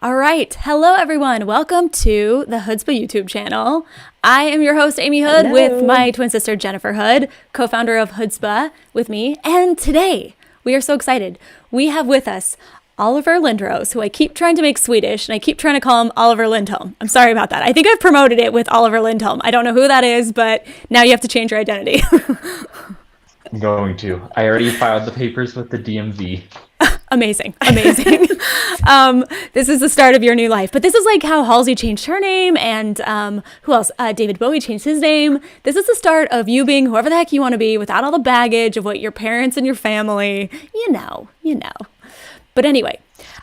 All right. Hello, everyone. Welcome to the Hoodzpah YouTube channel. I am your host, Amy Hood, with my twin sister, Jennifer Hood, co-founder of Hoodzpah with me. And today, we are so excited. We have with us Oliver Lindrose, who I keep trying to make Swedish, and I keep trying to call him Oliver Lindholm. I'm sorry about that. I think I've promoted it with Oliver Lindholm. I don't know who that is, but now you have to change your identity. I'm going to. I already filed the papers with the DMV. Amazing. This is the start of your new life. But this is like how Halsey changed her name, and who else? David Bowie changed his name. This is the start of you being whoever the heck you want to be without all the baggage of what your parents and your family, you know. But anyway,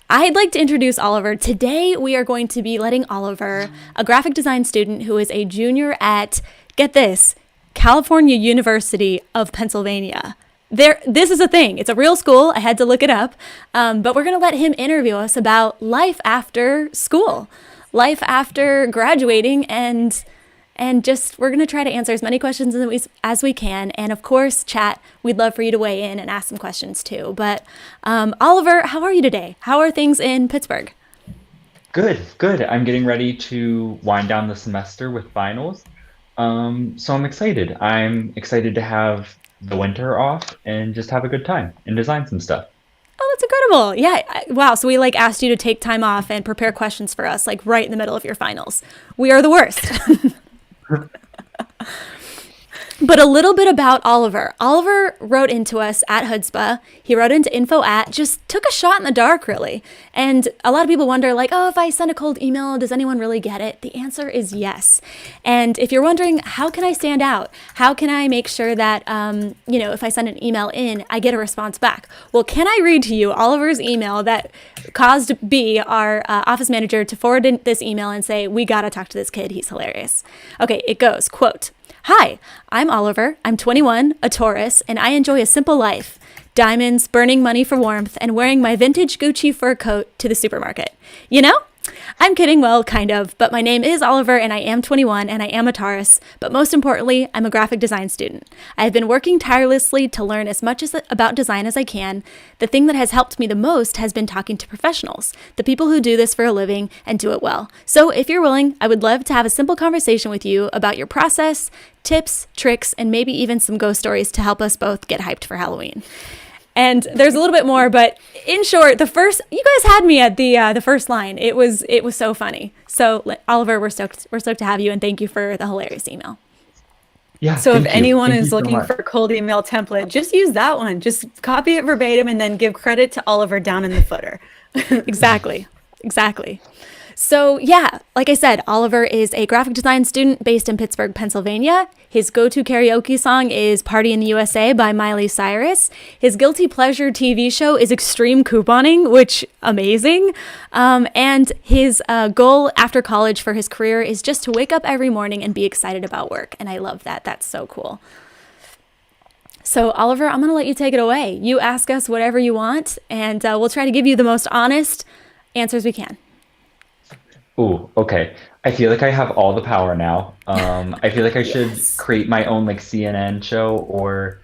I'd like to introduce Oliver. Today, we are going to be letting Oliver, a graphic design student who is a junior at, get this, California University of Pennsylvania. This is a thing. It's a real school. I had to look it up. But we're going to let him interview us about life after school, life after graduating, and just we're going to try to answer as many questions as we can. And of course, chat, we'd love for you to weigh in and ask some questions too. But Oliver, how are you today? How are things in Pittsburgh? Good. I'm getting ready to wind down the semester with finals. So I'm excited. I'm excited to have the winter off and just have a good time and design some stuff. Oh, that's incredible. Yeah. Wow. So we asked you to take time off and prepare questions for us, right in the middle of your finals. We are the worst. But a little bit about Oliver. Oliver wrote into us at Hoodzpah. He wrote into just took a shot in the dark, really. And a lot of people wonder, if I send a cold email, does anyone really get it? The answer is yes. And if you're wondering, how can I stand out? How can I make sure that, if I send an email in, I get a response back? Well, can I read to you Oliver's email that caused B, our office manager, to forward in this email and say, we got to talk to this kid. He's hilarious. Okay, it goes, quote, "Hi, I'm Oliver. I'm 21, a Taurus, and I enjoy a simple life. Diamonds, burning money for warmth, and wearing my vintage Gucci fur coat to the supermarket. You know? I'm kidding, well, kind of, but my name is Oliver, and I am 21, and I am a Taurus, but most importantly, I'm a graphic design student. I have been working tirelessly to learn as much about design as I can. The thing that has helped me the most has been talking to professionals, the people who do this for a living and do it well. So if you're willing, I would love to have a simple conversation with you about your process, tips, tricks, and maybe even some ghost stories to help us both get hyped for Halloween." And there's a little bit more, but in short, you guys had me at the first line. It was so funny. So Oliver, we're stoked to have you, and thank you for the hilarious email. Yeah. So if anyone Thank is you so looking much. for a cold email template, just use that one. Just copy it verbatim and then give credit to Oliver down in the footer. Exactly. So yeah, like I said, Oliver is a graphic design student based in Pittsburgh, Pennsylvania. His go-to karaoke song is Party in the USA by Miley Cyrus. His guilty pleasure TV show is extreme couponing, which amazing. And his goal after college for his career is just to wake up every morning and be excited about work. And I love that. That's so cool. So Oliver, I'm going to let you take it away. You ask us whatever you want, and we'll try to give you the most honest answers we can. Ooh, okay. I feel like I have all the power now. I feel like I should create my own CNN show or.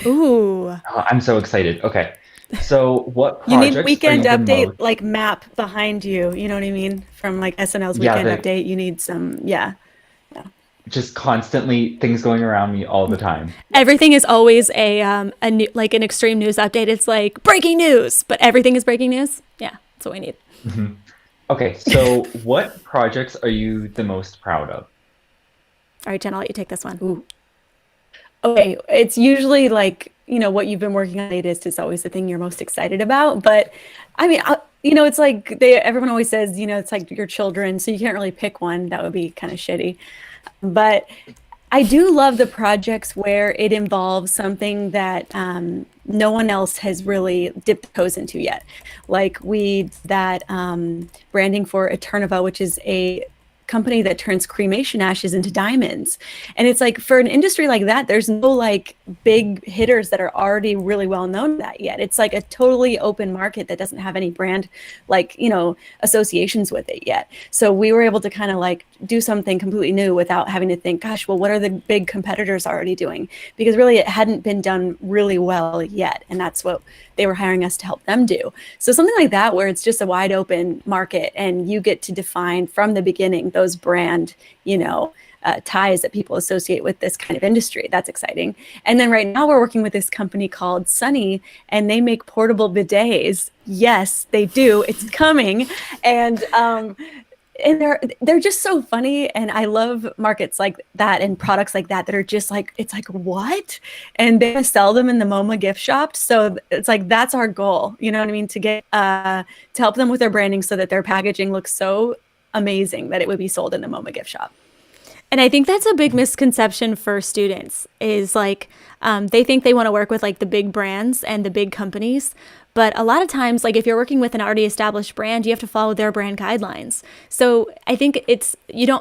Ooh. I'm so excited. Okay. So what You projects need Weekend are you the Update most- map behind you. You know what I mean? From SNL's Weekend Update, you need some, Just constantly things going around me all the time. Everything is always an extreme news update. It's like breaking news, but everything is breaking news. Yeah, that's what we need. Mm-hmm. Okay, so what projects are you the most proud of? All right, Jen, I'll let you take this one. Ooh. Okay, it's usually what you've been working on latest is always the thing you're most excited about. But I mean, it's like everyone always says, it's like your children, so you can't really pick one. That would be kind of shitty. But I do love the projects where it involves something that no one else has really dipped toes into yet. Like we did that branding for Eternova, which is a company that turns cremation ashes into diamonds. And it's like, for an industry like that, there's no like big hitters that are already really well known to that yet. It's like a totally open market that doesn't have any brand like, associations with it yet. So we were able to kind of like do something completely new without having to think, gosh, well, what are the big competitors already doing? Because really it hadn't been done really well yet. And that's what they were hiring us to help them do. So something like that, where it's just a wide open market and you get to define from the beginning those brand, ties that people associate with this kind of industry. That's exciting. And then right now we're working with this company called Sunny, and they make portable bidets. Yes, they do. It's coming. And they're just so funny, and I love markets like that and products like that are just like, it's like, what? And they sell them in the MoMA gift shop. So it's like, that's our goal, you know what I mean, to get to help them with their branding so that their packaging looks so amazing that it would be sold in the MoMA gift shop. And I think that's a big misconception for students is like they think they want to work with like the big brands and the big companies. But a lot of times, like if you're working with an already established brand, you have to follow their brand guidelines. So I think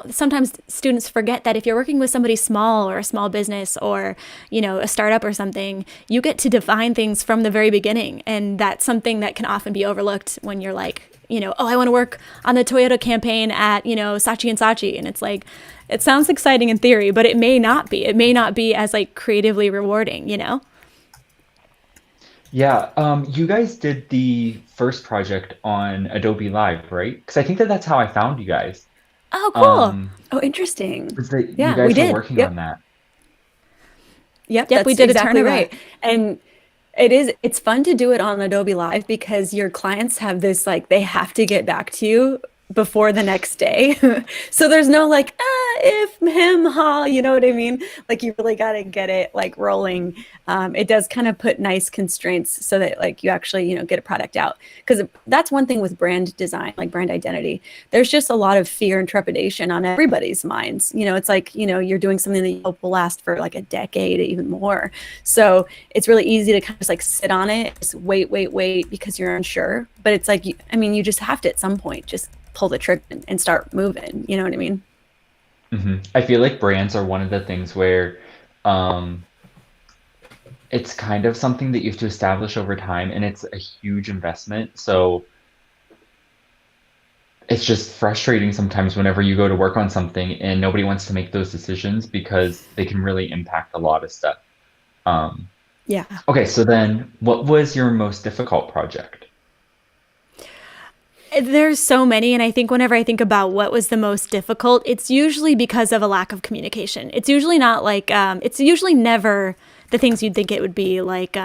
sometimes students forget that if you're working with somebody small or a small business or, a startup or something, you get to define things from the very beginning. And that's something that can often be overlooked when you're like, I want to work on the Toyota campaign at, Saatchi and Saatchi. And it's like, it sounds exciting in theory, but it may not be. It may not be as like creatively rewarding, Yeah, you guys did the first project on Adobe Live, right? Because I think that's how I found you guys. Oh, cool. Oh, interesting. Was that you Yeah, guys we were did. working Yep. on that? Yep, Yep, we that's did a exactly tournament. right. And it's fun to do it on Adobe Live because your clients have this, like, they have to get back to you before the next day. So there's no like, if, him, ha, you know what I mean? Like you really got to get it like rolling. It does kind of put nice constraints so that like you actually, get a product out. Because that's one thing with brand design, like brand identity. There's just a lot of fear and trepidation on everybody's minds. It's like, you're doing something that you hope will last for like a decade, even more. So it's really easy to kind of just like sit on it, just wait because you're unsure. But it's like, you just have to at some point just pull the trigger and start moving. You know what I mean? I feel like brands are one of the things where it's kind of something that you have to establish over time, and it's a huge investment. So it's just frustrating sometimes whenever you go to work on something and nobody wants to make those decisions because they can really impact a lot of stuff. Um, Yeah. okay, so then what was your most difficult project? There's so many, and I think whenever I think about what was the most difficult, it's usually because of a lack of communication. It's usually not like, it's usually never the things you'd think it would be, like,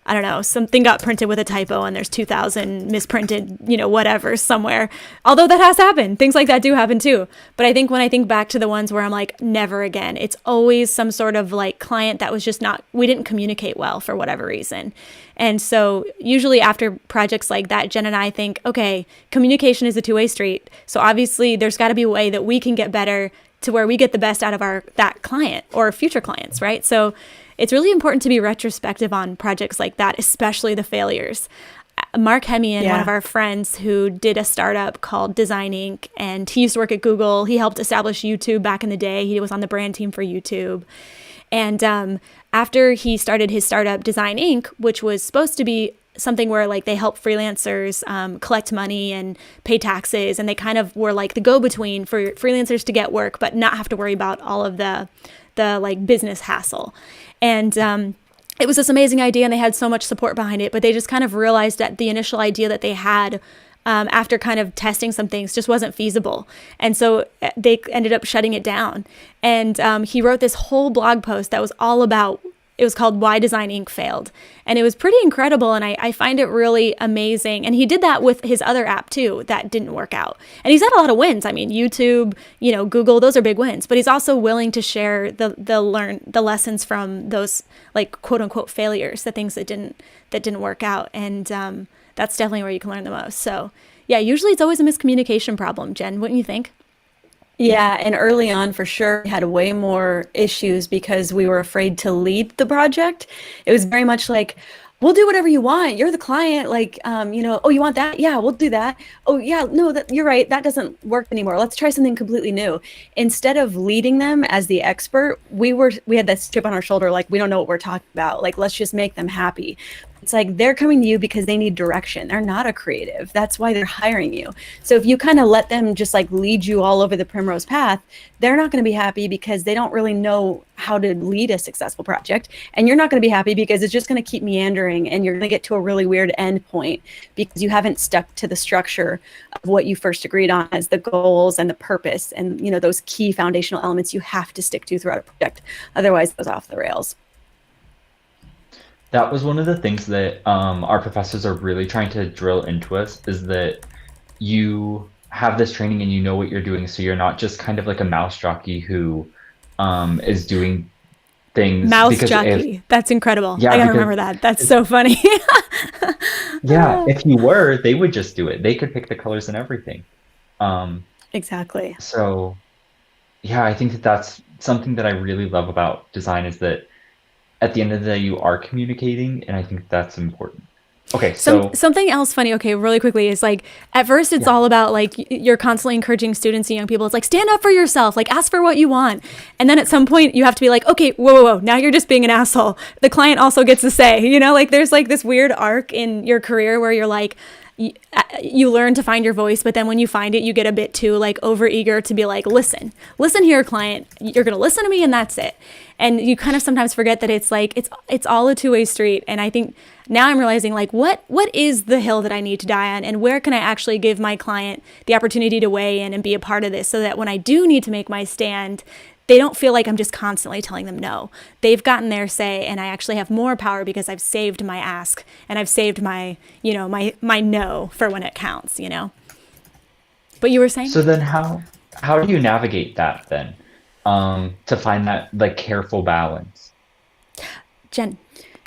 I don't know, something got printed with a typo and there's 2,000 misprinted, whatever somewhere. Although that has happened. Things like that do happen too. But I think when I think back to the ones where I'm like, never again, it's always some sort of like client that was just we didn't communicate well for whatever reason. And so usually after projects like that, Jen and I think, okay, communication is a two-way street. So obviously there's got to be a way that we can get better to where we get the best out of that client or future clients, right? So it's really important to be retrospective on projects like that, especially the failures. Mark Hemian, one of our friends who did a startup called Design Inc., and he used to work at Google. He helped establish YouTube back in the day. He was on the brand team for YouTube. And after he started his startup Design Inc., which was supposed to be something where like they help freelancers collect money and pay taxes, and they kind of were like the go-between for freelancers to get work but not have to worry about all of the like business hassle. And it was this amazing idea, and they had so much support behind it, but they just kind of realized that the initial idea that they had after kind of testing some things just wasn't feasible. And so they ended up shutting it down. And he wrote this whole blog post that was all about, it was called Why Design Inc. Failed. And it was pretty incredible, and I find it really amazing. And he did that with his other app too that didn't work out. And he's had a lot of wins. I mean, YouTube, Google, those are big wins. But he's also willing to share the lessons from those like quote unquote failures, the things that didn't work out. And that's definitely where you can learn the most. So yeah, usually it's always a miscommunication problem, Jen, wouldn't you think? Yeah, and early on, for sure, we had way more issues because we were afraid to lead the project. It was very much like, we'll do whatever you want. You're the client. Like, oh, you want that? Yeah, we'll do that. Oh, yeah, no, you're right. That doesn't work anymore. Let's try something completely new. Instead of leading them as the expert, we had this chip on our shoulder. Like, we don't know what we're talking about. Like, let's just make them happy. It's like they're coming to you because they need direction. They're not a creative. That's why they're hiring you. So if you kind of let them just like lead you all over the primrose path, they're not going to be happy because they don't really know how to lead a successful project. And you're not going to be happy because it's just going to keep meandering and you're going to get to a really weird end point because you haven't stuck to the structure of what you first agreed on as the goals and the purpose and, those key foundational elements you have to stick to throughout a project. Otherwise, it goes off the rails. That was one of the things that our professors are really trying to drill into us, is that you have this training and you know what you're doing, so you're not just kind of like a mouse jockey who is doing things. Mouse jockey. That's incredible. Yeah, I gotta remember that. That's so funny. Yeah, if you were, they would just do it. They could pick the colors and everything. Exactly. So, yeah, I think that that's something that I really love about design, is that at the end of the day, you are communicating, and I think that's important. Okay, so something else funny, okay, really quickly, is like, at first it's all about like, you're constantly encouraging students and young people. It's like, stand up for yourself, like ask for what you want. And then at some point you have to be like, okay, whoa, now you're just being an asshole. The client also gets to say, like there's like this weird arc in your career where you're like, you learn to find your voice, but then when you find it, you get a bit too like overeager to be like, listen here, client, you're going to listen to me and that's it. And you kind of sometimes forget that it's like, it's all a two-way street. And I think now I'm realizing like, what is the hill that I need to die on, and where can I actually give my client the opportunity to weigh in and be a part of this, so that when I do need to make my stand, they don't feel like I'm just constantly telling them no. They've gotten their say, and I actually have more power because I've saved my ask and I've saved my, my no for when it counts, But you were saying? So then how do you navigate that then, to find that like careful balance? Jen,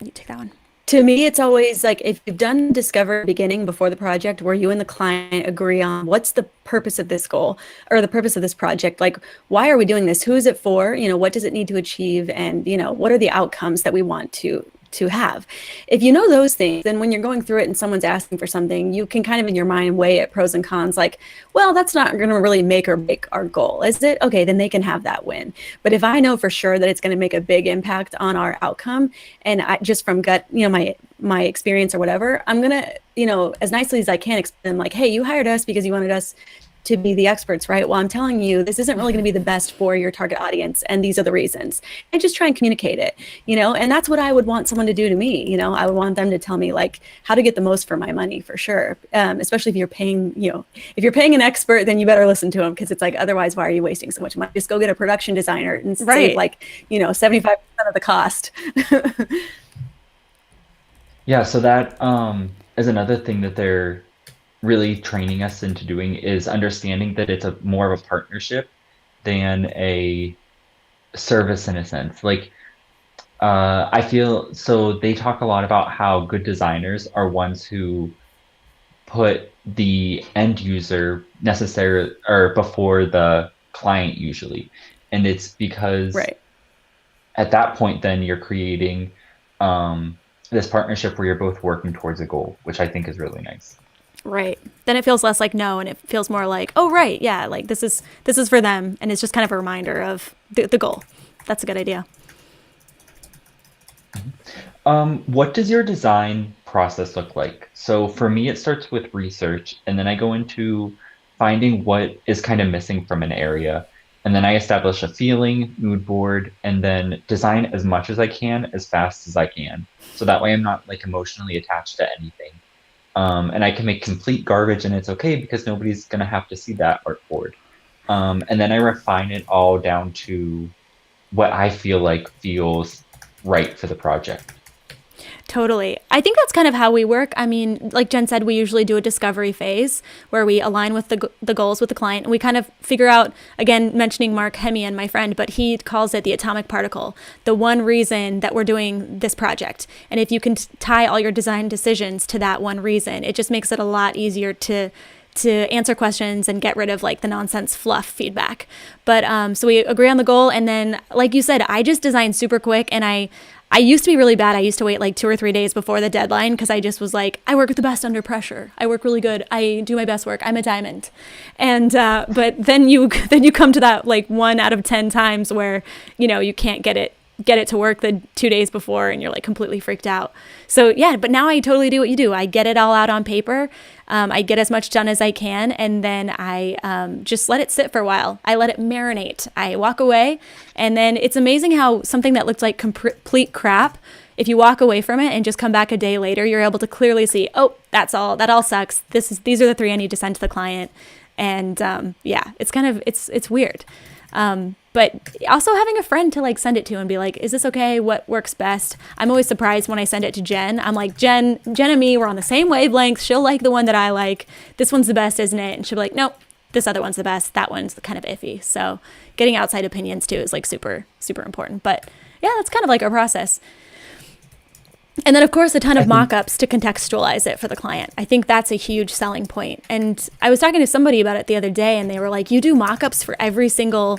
you take that one. To me, it's always like, if you've done discovery beginning before the project, where you and the client agree on what's the purpose of this goal or the purpose of this project, like, why are we doing this? Who is it for? What does it need to achieve? And, what are the outcomes that we want to have? If you know those things, then when you're going through it and someone's asking for something, you can kind of in your mind weigh it pros and cons, like, well, that's not going to really make or break our goal, is it? Okay, then they can have that win. But if I know for sure that it's going to make a big impact on our outcome, and I just from gut, my experience or whatever, I'm going to, as nicely as I can explain, like, hey, you hired us because you wanted us to be the experts, right? Well, I'm telling you, this isn't really going to be the best for your target audience, and these are the reasons. And just try and communicate it, and that's what I would want someone to do to me. I would want them to tell me like how to get the most for my money, for sure. Especially if you're paying, if you're paying an expert, then you better listen to them, because it's like, otherwise, why are you wasting so much money? Just go get a production designer and save like, 75% of the cost. Yeah, so that is another thing that they're really training us into doing, is understanding that it's more of a partnership than a service, in a sense. Like, I feel, so they talk a lot about how good designers are ones who put the end user necessarily or before the client usually. And it's because at that point, then you're creating this partnership where you're both working towards a goal, which I think is really nice. Right. Then it feels less like no, and it feels more like, oh, right, yeah, like this is for them, and it's just kind of a reminder of the goal. That's a good idea. What does your design process look like? So for me, it starts with research, and then I go into finding what is kind of missing from an area, and then I establish a feeling, mood board, and then design as much as I can, as fast as I can. So that way I'm not like emotionally attached to anything. And I can make complete garbage, and it's okay because nobody's going to have to see that art board. And then I refine it all down to what I feel like feels right for the project. Totally. I think that's kind of how we work. I mean, like Jen said, we usually do a discovery phase where we align with the goals with the client, and we kind of figure out, again, mentioning Mark Hemian, my friend, but he calls it the atomic particle, the one reason that we're doing this project. And if you can tie all your design decisions to that one reason, it just makes it a lot easier to to answer questions and get rid of like the nonsense fluff feedback. But so we agree on the goal. And then, like you said, I just design super quick. And I used to be really bad. I used to wait like 2 or 3 days before the deadline because I just was like, I work the best under pressure. I work really good. I do my best work. I'm a diamond. And but then you come to that like 1 out of 10 times where, you know, you can't get it to work the 2 days before and you're like completely freaked out. So yeah, but now I totally do what you do. I get it all out on paper. I get as much done as I can, and then I just let it sit for a while. I let it marinate. I walk away, and then it's amazing how something that looked like complete crap, if you walk away from it and just come back a day later, you're able to clearly see, oh, that all sucks. These are the 3 I need to send to the client. And yeah, it's kind of, it's weird. But also having a friend to like send it to and be like, is this okay? What works best? I'm always surprised when I send it to Jen. I'm like, Jen and me, we're on the same wavelength. She'll like the one that I like. This one's the best, isn't it? And she'll be like, nope, this other one's the best. That one's kind of iffy. So getting outside opinions too is like super, super important. But yeah, that's kind of like our process. And then, of course, a ton of mock-ups to contextualize it for the client. I think that's a huge selling point. And I was talking to somebody about it the other day, and they were like, you do mock-ups for every single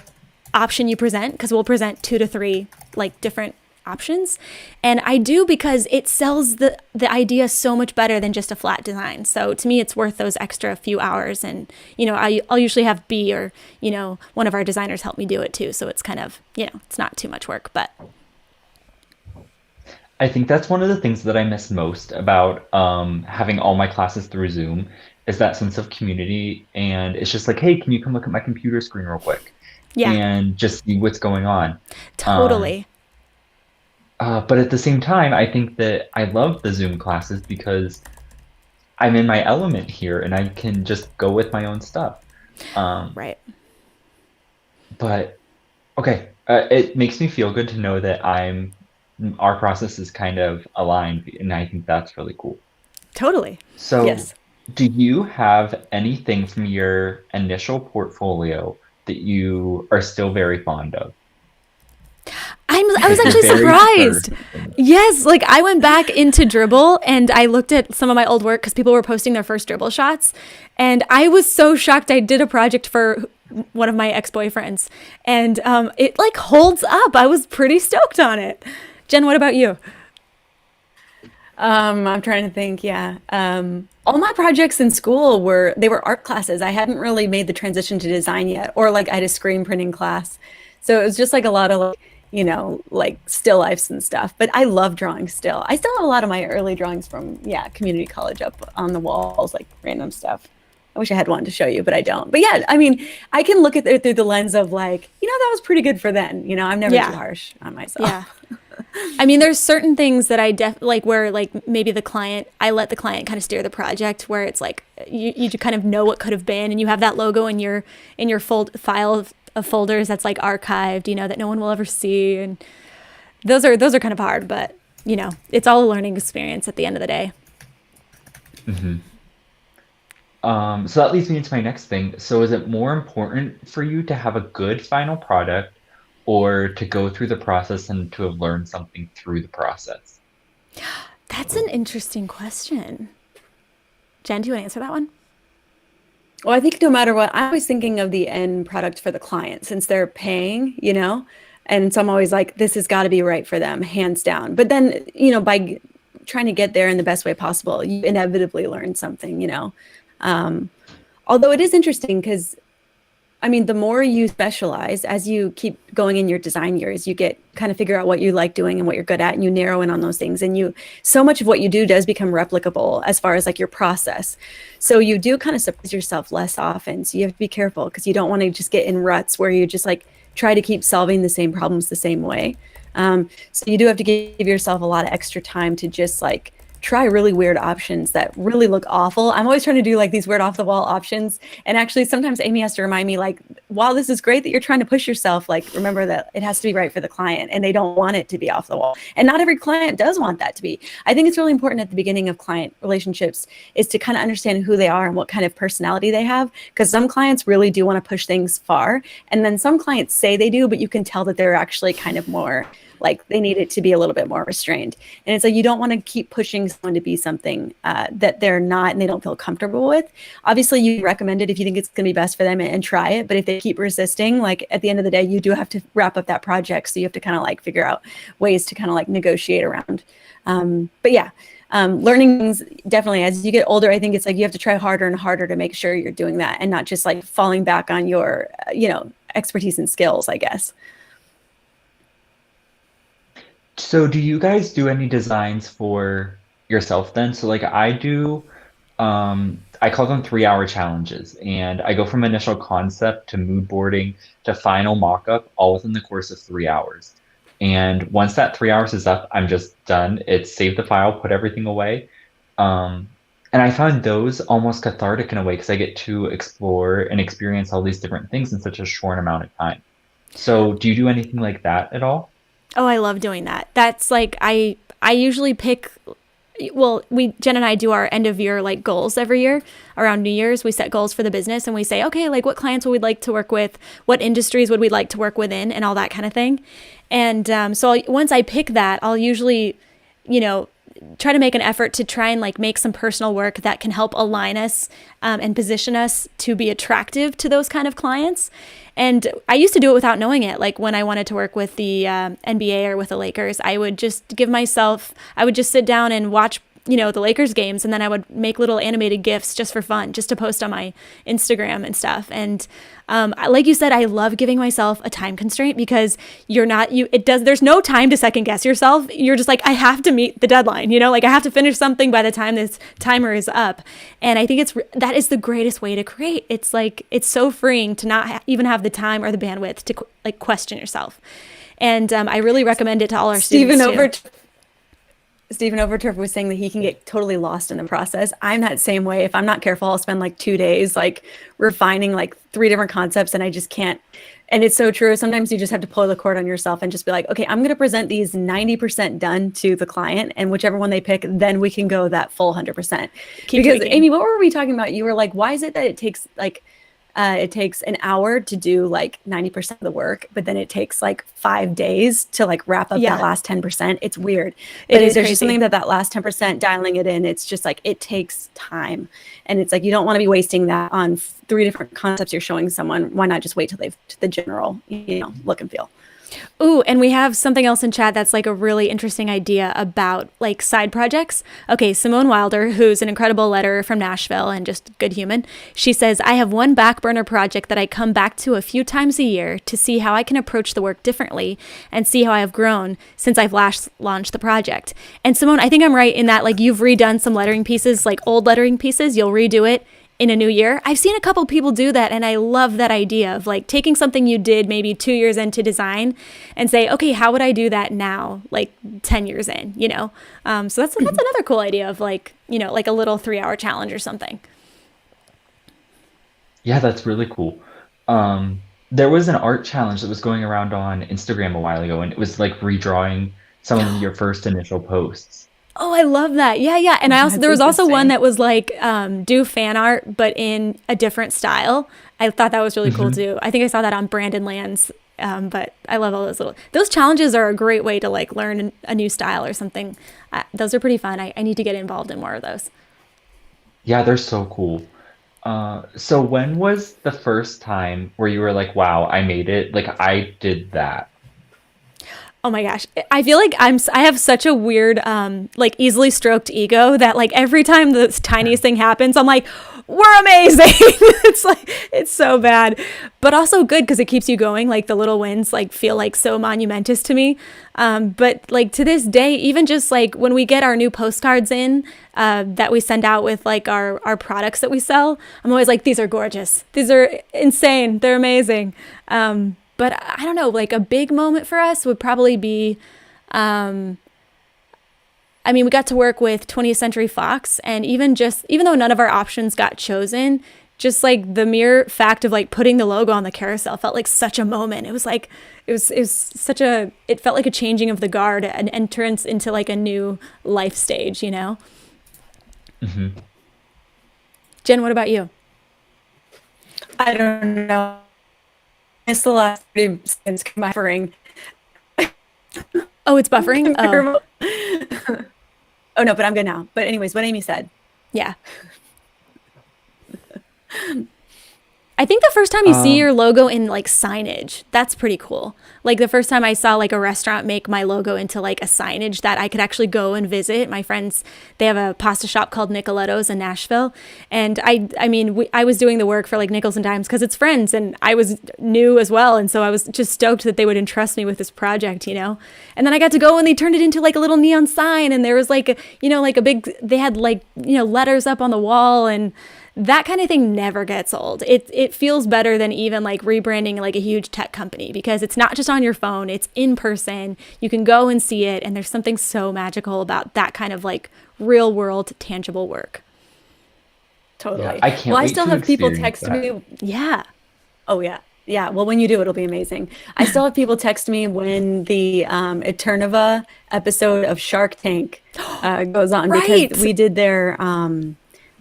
option you present? Because we'll present 2 to 3 like different options. And I do because it sells the idea so much better than just a flat design. So to me, it's worth those extra few hours. And, you know, I'll usually have B or, you know, one of our designers help me do it too. So it's kind of, you know, it's not too much work, but... I think that's one of the things that I miss most about having all my classes through Zoom is that sense of community. And it's just like, hey, can you come look at my computer screen real quick? Yeah. And just see what's going on. Totally. But at the same time, I think that I love the Zoom classes because I'm in my element here and I can just go with my own stuff. Right. But okay, it makes me feel good to know that our process is kind of aligned, and I think that's really cool. Totally. So yes. Do you have anything from your initial portfolio that you are still very fond of? I was actually surprised. Yes, like I went back into Dribbble and I looked at some of my old work because people were posting their first Dribbble shots. And I was so shocked. I did a project for one of my ex-boyfriends and it like holds up. I was pretty stoked on it. Jen, what about you? I'm trying to think. Yeah. All my projects in school were art classes. I hadn't really made the transition to design yet, or like I had a screen printing class. So it was just like a lot of like, you know, like still lifes and stuff. But I love drawing still. I still have a lot of my early drawings from, community college up on the walls, like random stuff. I wish I had one to show you, but I don't. But yeah, I mean, I can look at it through the lens of like, you know, that was pretty good for then. You know, I'm never too harsh on myself. Yeah. I mean, there's certain things that I like where like maybe I let the client kind of steer the project where it's like you kind of know what could have been and you have that logo in your file of folders that's like archived, you know, that no one will ever see. And those are kind of hard, but you know, it's all a learning experience at the end of the day. Mm-hmm. So that leads me into my next thing. So is it more important for you to have a good final product or to go through the process and to have learned something through the process? That's an interesting question. Jen, do you want to answer that one? Well, I think no matter what, I'm always thinking of the end product for the client since they're paying, you know, and so I'm always like, this has got to be right for them, hands down. But then, you know, by trying to get there in the best way possible, you inevitably learn something, you know. Although it is interesting because, I mean, the more you specialize, as you keep going in your design years, you get kind of figure out what you like doing and what you're good at, and you narrow in on those things. And so much of what you do does become replicable as far as like your process. So you do kind of surprise yourself less often. So you have to be careful because you don't want to just get in ruts where you just like try to keep solving the same problems the same way. So you do have to give yourself a lot of extra time to just like try really weird options that really look awful. I'm always trying to do like these weird off the wall options. And actually sometimes Amy has to remind me like, while this is great that you're trying to push yourself, like remember that it has to be right for the client and they don't want it to be off the wall. And not every client does want that to be. I think it's really important at the beginning of client relationships is to kind of understand who they are and what kind of personality they have. Because some clients really do want to push things far. And then some clients say they do, but you can tell that they're actually kind of more Like they need it to be a little bit more restrained. And it's like, you don't want to keep pushing someone to be something that they're not and they don't feel comfortable with. Obviously you recommend it if you think it's going to be best for them and try it. But if they keep resisting, like at the end of the day, you do have to wrap up that project. So you have to kind of like figure out ways to kind of like negotiate around. But yeah, learning things definitely as you get older, I think it's like you have to try harder and harder to make sure you're doing that and not just like falling back on your, expertise and skills, I guess. So do you guys do any designs for yourself then? So like I do, I call them 3 hour challenges, and I go from initial concept to mood boarding to final mock-up all within the course of 3 hours. And once that 3 hours is up, I'm just done. It's save the file, put everything away. Um, and I found those almost cathartic in a way because I get to explore and experience all these different things in such a short amount of time. So do you do anything like that at all? Oh, I love doing that. That's like I usually pick, well, Jen and I do our end of year like goals every year around New Year's. We set goals for the business and we say, okay, like what clients would we like to work with? What industries would we like to work within and all that kind of thing. And once I pick that, I'll usually, try to make an effort to try and like make some personal work that can help align us and position us to be attractive to those kind of clients. And I used to do it without knowing it. Like when I wanted to work with the NBA or with the Lakers, I would just I would just sit down and watch, the Lakers games. And then I would make little animated GIFs just for fun, just to post on my Instagram and stuff. And like you said, I love giving myself a time constraint because there's no time to second guess yourself. You're just like, I have to meet the deadline, like I have to finish something by the time this timer is up. And I think that is the greatest way to create. It's like, it's so freeing to not even have the time or the bandwidth to like question yourself. And I really recommend it to all our students too. Stephen Overturf was saying that he can get totally lost in the process. I'm that same way. If I'm not careful, I'll spend like 2 days like refining like 3 different concepts and I just can't. And it's so true. Sometimes you just have to pull the cord on yourself and just be like, okay, I'm going to present these 90% done to the client, and whichever one they pick, then we can go that full 100%. Because tweaking. Amy, what were we talking about? You were like, why is it that it takes an hour to do like 90% of the work, but then it takes like 5 days to like wrap up that last 10%. It's weird. There's just something that last 10% dialing it in. It's just like, it takes time. And it's like, you don't want to be wasting that on 3 different concepts you're showing someone. Why not just wait till they've to the general, look and feel. Ooh, and we have something else in chat that's like a really interesting idea about like side projects. Okay, Simone Wilder, who's an incredible letterer from Nashville and just good human, she says, I have one back burner project that I come back to a few times a year to see how I can approach the work differently and see how I have grown since I've last launched the project. And Simone, I think I'm right in that like you've redone some lettering pieces, like old lettering pieces, you'll redo it in a new year. I've seen a couple people do that, and I love that idea of like taking something you did maybe 2 years into design and say, okay, how would I do that now, like 10 years in, So that's another cool idea of like, like a little 3-hour challenge or something. Yeah, that's really cool. There was an art challenge that was going around on Instagram a while ago, and it was like redrawing some of your first initial posts. Oh, I love that. Yeah. And there was also one that was like do fan art, but in a different style. I thought that was really cool too. I think I saw that on Brandon Land's. But I love all those challenges are a great way to like learn a new style or something. Those are pretty fun. I need to get involved in more of those. Yeah, they're so cool. So when was the first time where you were like, wow, I made it? Like I did that. Oh my gosh. I feel like I have such a weird, like easily stroked ego that like every time the tiniest thing happens, I'm like, we're amazing. It's so bad, but also good because it keeps you going. Like the little wins like feel like so monumentous to me. But like to this day, even just like when we get our new postcards in, that we send out with like our products that we sell, I'm always like, these are gorgeous. These are insane. They're amazing. But I don't know, like a big moment for us would probably be, we got to work with 20th Century Fox, and even though none of our options got chosen, just like the mere fact of like putting the logo on the carousel felt like such a moment. It was like, it felt like a changing of the guard, an entrance into like a new life stage, Mm-hmm. Jen, what about you? I don't know. It's the last 30 seconds covering. Oh, it's buffering? Oh, Oh no, but I'm good now. But anyways, what Amy said. yeah. I think the first time you see your logo in like signage, that's pretty cool. Like the first time I saw like a restaurant make my logo into like a signage that I could actually go and visit. My friends, they have a pasta shop called Nicoletto's in Nashville. And I mean, I was doing the work for like nickels and dimes because it's friends and I was new as well. And so I was just stoked that they would entrust me with this project, you know? And then I got to go and they turned it into like a little neon sign. And there was like, you know, like a big, they had like, you know, letters up on the wall and that kind of thing never gets old. It feels better than even like rebranding like a huge tech company because it's not just on your phone, it's in person. You can go and see it. And there's something so magical about that kind of like real world tangible work. Totally. Yeah, I can't Well, I wait still to have people experience text that. me. Yeah. Oh yeah. Yeah. Well, when you do, it'll be amazing. I still have people text me when the Eternova episode of Shark Tank goes on Right. because we did their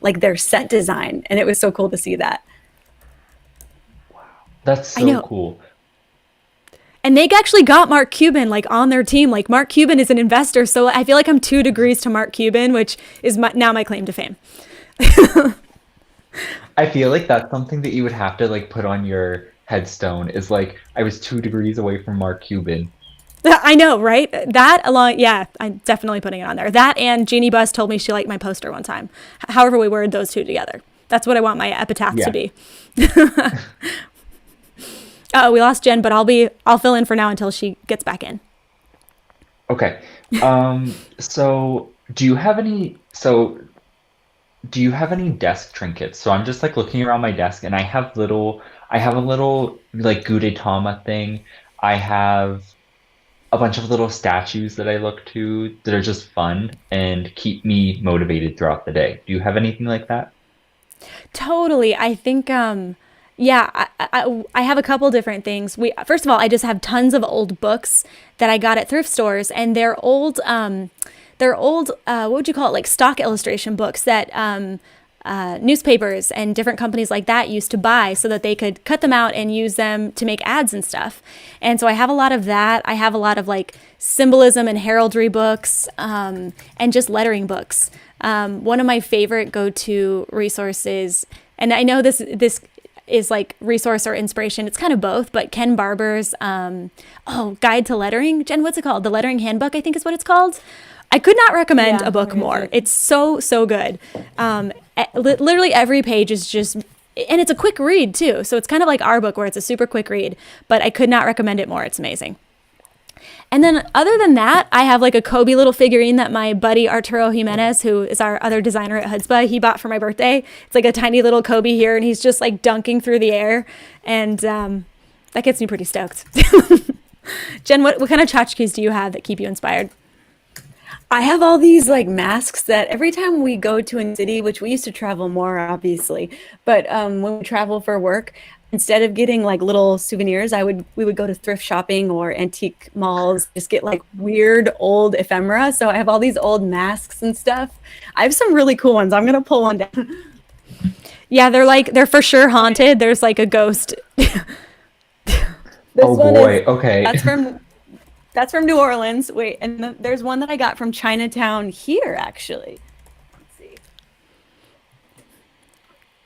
like their set design and it was so cool to see that. That's I so know. cool. And they actually got Mark Cuban like on their team. Like Mark Cuban is an investor. So I feel like I'm 2 degrees to Mark Cuban, which is now my claim to fame. I feel like that's something that you would have to like put on your headstone is like I was 2 degrees away from Mark Cuban. I know, right? That along, yeah, I'm definitely putting it on there. That and Jeannie Buss told me she liked my poster one time. However, we word those two together. That's what I want my epitaph Yeah. to be. Oh, we lost Jen, but I'll fill in for now until she gets back in. Okay. So do you have any desk trinkets? So I'm just like looking around my desk and I have a little like Gudetama thing. I have a bunch of little statues that I look to that are just fun and keep me motivated throughout the day. Do you have anything like that? Totally. I think, yeah, I have a couple different things. First of all, I just have tons of old books that I got at thrift stores, and they're old, what would you call it? Like stock illustration books that, newspapers and different companies like that used to buy so that they could cut them out and use them to make ads and stuff. And so I have a lot of that. I have a lot of like symbolism and heraldry books, and just lettering books. One of my favorite go-to resources, and I know this is like resource or inspiration. It's kind of both, but Ken Barber's, Guide to Lettering. Jen, what's it called? The Lettering Handbook, I think is what it's called. I could not recommend Yeah, a book what is more. it? It's so, so good. Literally every page is just, and it's a quick read too. So it's kind of like our book where it's a super quick read, but I could not recommend it more. It's amazing. And then other than that, I have like a Kobe little figurine that my buddy Arturo Jimenez, who is our other designer at Hoodzpah, he bought for my birthday. It's like a tiny little Kobe here and he's just like dunking through the air. And that gets me pretty stoked. Jen, what kind of tchotchkes do you have that keep you inspired? I have all these like masks that every time we go to a city, which we used to travel more obviously, but when we travel for work, instead of getting like little souvenirs, we would go to thrift shopping or antique malls, just get like weird old ephemera. So I have all these old masks and stuff. I have some really cool ones. I'm gonna pull one down. Yeah, they're for sure haunted. There's like a ghost. This Oh one boy, is okay. that's from New Orleans. Wait, and there's one that I got from Chinatown here actually.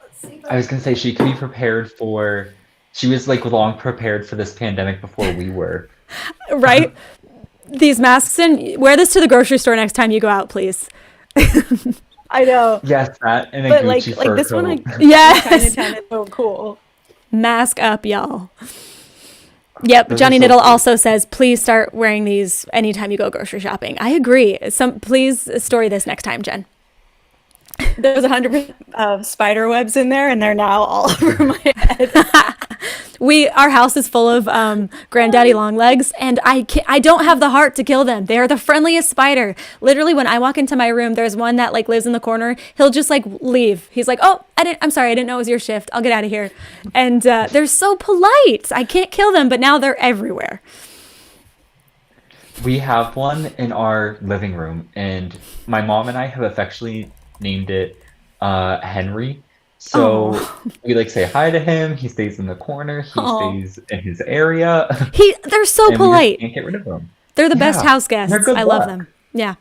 Let's see. I was gonna say she could be prepared for. She was like long prepared for this pandemic before we were. Right? These masks, and wear this to the grocery store next time you go out, please. I know. Yes, that and a But Gucci like fur this one, coat. Yes. Chinatown is so cool. Mask up, y'all. Yep, Those are Johnny so Niddle cool. also says, please start wearing these anytime you go grocery shopping. I agree. Please story this next time, Jen. There's 100% spider webs in there, and they're now all over my head. Our house is full of granddaddy long legs, and I don't have the heart to kill them. They are the friendliest spider. Literally, when I walk into my room, there's one that like lives in the corner. He'll just like leave. He's like, "Oh, I'm sorry, I didn't know it was your shift. I'll get out of here." And they're so polite. I can't kill them, but now they're everywhere. We have one in our living room, and my mom and I have affectionately named it Henry. So we like say hi to him. He stays in the corner. He Aw. stays in his area, They're so and we just polite. can't get rid of him. They're the best Yeah, house they're guests. good I love luck. them. Yeah.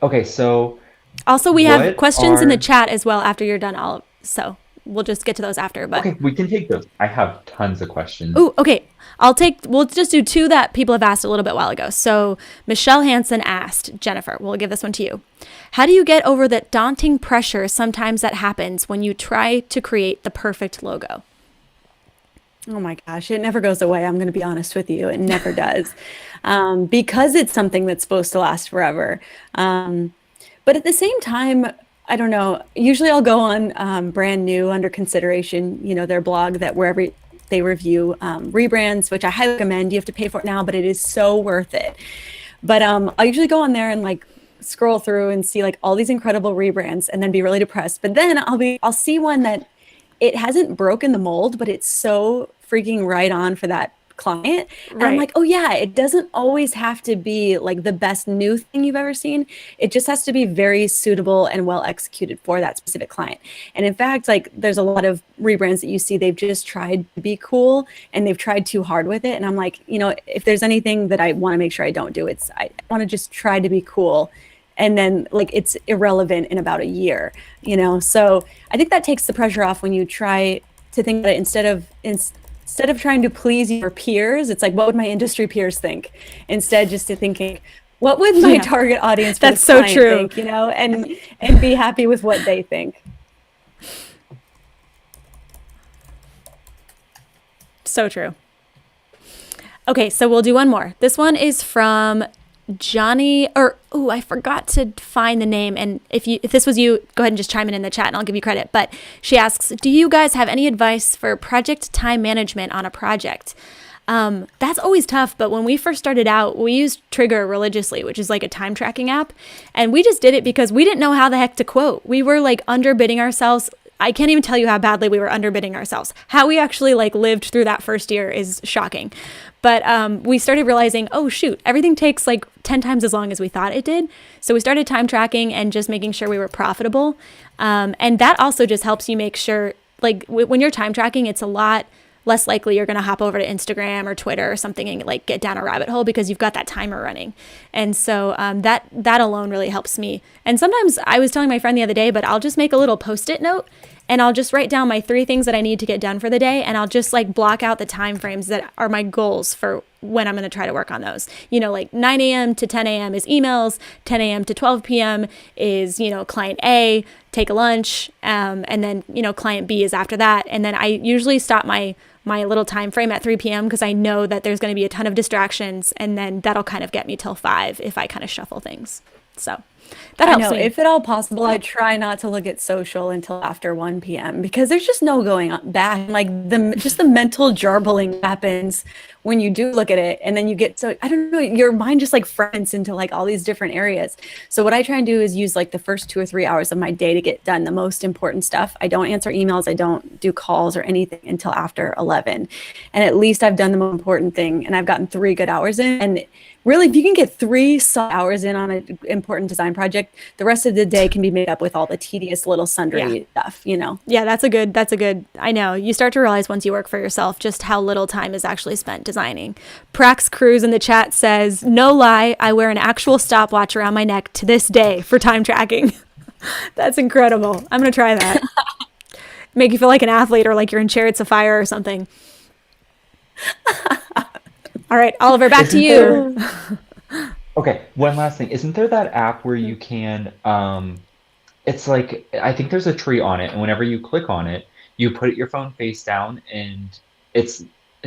Okay, so Also, we have what questions in the are chat as well after you're done all. So we'll just get to those after. But okay, we can take those. I have tons of questions. oh, okay. We'll just do two that people have asked a little bit while ago. So Michelle Hansen asked, Jennifer, we'll give this one to you. How do you get over that daunting pressure sometimes that happens when you try to create the perfect logo? Oh my gosh, it never goes away. I'm going to be honest with you. It never does. Because it's something that's supposed to last forever. But at the same time, I don't know. Usually I'll go on Brand New Under Consideration, their blog that wherever they review rebrands, which I highly recommend. You have to pay for it now, but it is so worth it. But I usually go on there and like scroll through and see like all these incredible rebrands and then be really depressed. But then I'll see one that it hasn't broken the mold, but it's so freaking right on for that client. And I'm Right. like, oh yeah, it doesn't always have to be like the best new thing you've ever seen. It just has to be very suitable and well executed for that specific client. And in fact, like there's a lot of rebrands that you see, they've just tried to be cool and they've tried too hard with it. And I'm like, if there's anything that I want to make sure I don't do, I want to just try to be cool. And then like it's irrelevant in about a year, So I think that takes the pressure off when you try to think that instead of trying to please your peers, it's like, what would my industry peers think? Instead, just to thinking, what would my target audience for That's this so client true. think, and be happy with what they think. So true. Okay, so we'll do one more. This one is from Johnny, I forgot to find the name. And if this was you, go ahead and just chime in the chat and I'll give you credit. But she asks, do you guys have any advice for project time management on a project? That's always tough. But when we first started out, we used Trigger religiously, which is like a time tracking app. And we just did it because we didn't know how the heck to quote. We were like underbidding ourselves. I can't even tell you how badly we were underbidding ourselves. How we actually like lived through that first year is shocking. But we started realizing, oh shoot, everything takes like 10 times as long as we thought it did. So we started time tracking and just making sure we were profitable. And that also just helps you make sure, like when you're time tracking, it's a lot less likely you're going to hop over to Instagram or Twitter or something and like get down a rabbit hole because you've got that timer running. And so that alone really helps me. And sometimes I was telling my friend the other day, but I'll just make a little Post-it note and I'll just write down my 3 things that I need to get done for the day. And I'll just like block out the time frames that are my goals for when I'm going to try to work on those. Like 9 a.m. to 10 a.m. is emails, 10 a.m. to 12 p.m. is, client A, take a lunch. And then, client B is after that. And then I usually stop my little time frame at 3 p.m. because I know that there's going to be a ton of distractions. And then that'll kind of get me till 5 if I kind of shuffle things. So that helps me. If at all possible, I try not to look at social until after 1 p.m. because there's just no going back. Like the mental jarbling happens when you do look at it, and then you get I don't know, your mind just like fragments into like all these different areas. So what I try and do is use like the first 2 or 3 hours of my day to get done the most important stuff. I don't answer emails, I don't do calls or anything until after 11, and at least I've done the most important thing, and I've gotten 3 good hours in. And really, if you can get 3 solid hours in on an important design project, the rest of the day can be made up with all the tedious little sundry stuff, Yeah, that's a good, I know. You start to realize once you work for yourself just how little time is actually spent designing. Prax Cruz in the chat says, no lie, I wear an actual stopwatch around my neck to this day for time tracking. That's incredible. I'm going to try that. Make you feel like an athlete or like you're in Chariots of Fire or something. All right, Oliver, back to you. Okay, one last thing. Isn't there that app where you can, it's like, I think there's a tree on it, and whenever you click on it, you put your phone face down, and it's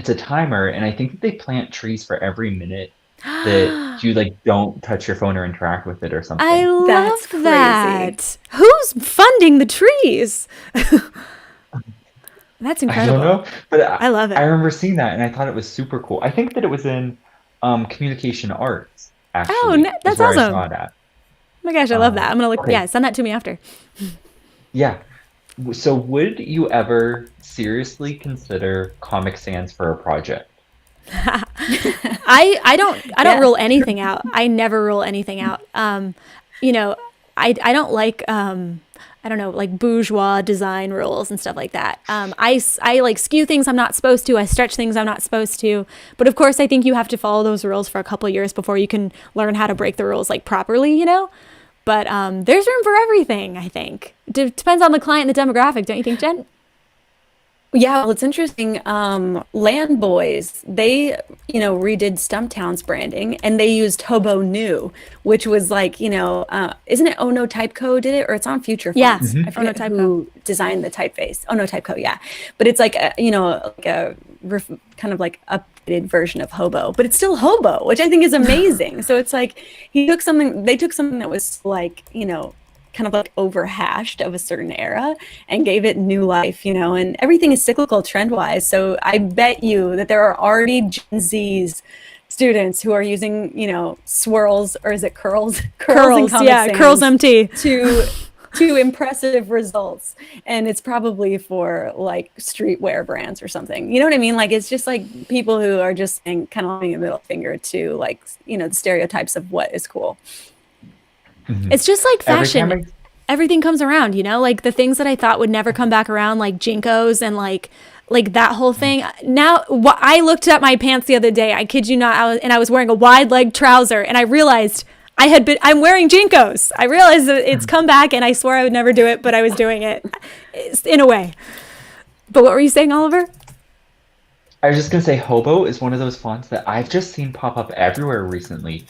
a timer, and I think that they plant trees for every minute that you like don't touch your phone or interact with it or something. I love That's crazy. that. Who's funding the trees? That's I incredible. don't know, but I love it. I remember seeing that, and I thought it was super cool. I think that it was in communication arts, actually. Oh, that's is where awesome. I saw that. Oh my gosh, I love that. I'm going to look. Okay. Yeah, send that to me after. Yeah. So would you ever seriously consider Comic Sans for a project? I don't Yeah. rule anything out. I never rule anything out. I don't like I don't know, like bourgeois design rules and stuff like that. I like skew things I'm not supposed to. I stretch things I'm not supposed to. But of course, I think you have to follow those rules for a couple of years before you can learn how to break the rules like properly, you know? But there's room for everything, I think. Depends on the client and the demographic, don't you think, Jen? Yeah, well, it's interesting. Land Boys, they, redid Stumptown's branding and they used Hobo New, which was like, isn't it Oh No Typeco did it? Or it's on Future Yeah. Fonts. I Oh No forget who designed the typeface. Oh No Typeco, yeah. But it's like, kind of like updated version of Hobo, but it's still Hobo, which I think is amazing. So it's like they took something that was like, kind of like overhashed of a certain era and gave it new life, and everything is cyclical trend wise. So I bet you that there are already Gen Z's students who are using, swirls, or is it curls? Curls, yeah, Curls MT to impressive results. And it's probably for like streetwear brands or something. You know what I mean? Like, it's just like people who are just kind of holding a middle finger to like, the stereotypes of what is cool. It's just like fashion. Everything comes around, like the things that I thought would never come back around, like Jinkos and like that whole thing. Now, I looked at my pants the other day. I kid you not, I was wearing a wide leg trouser, and I realized I'm wearing Jinkos. I realized that it's come back, and I swore I would never do it, but I was doing it in a way. But what were you saying, Oliver? I was just gonna say, Hobo is one of those fonts that I've just seen pop up everywhere recently.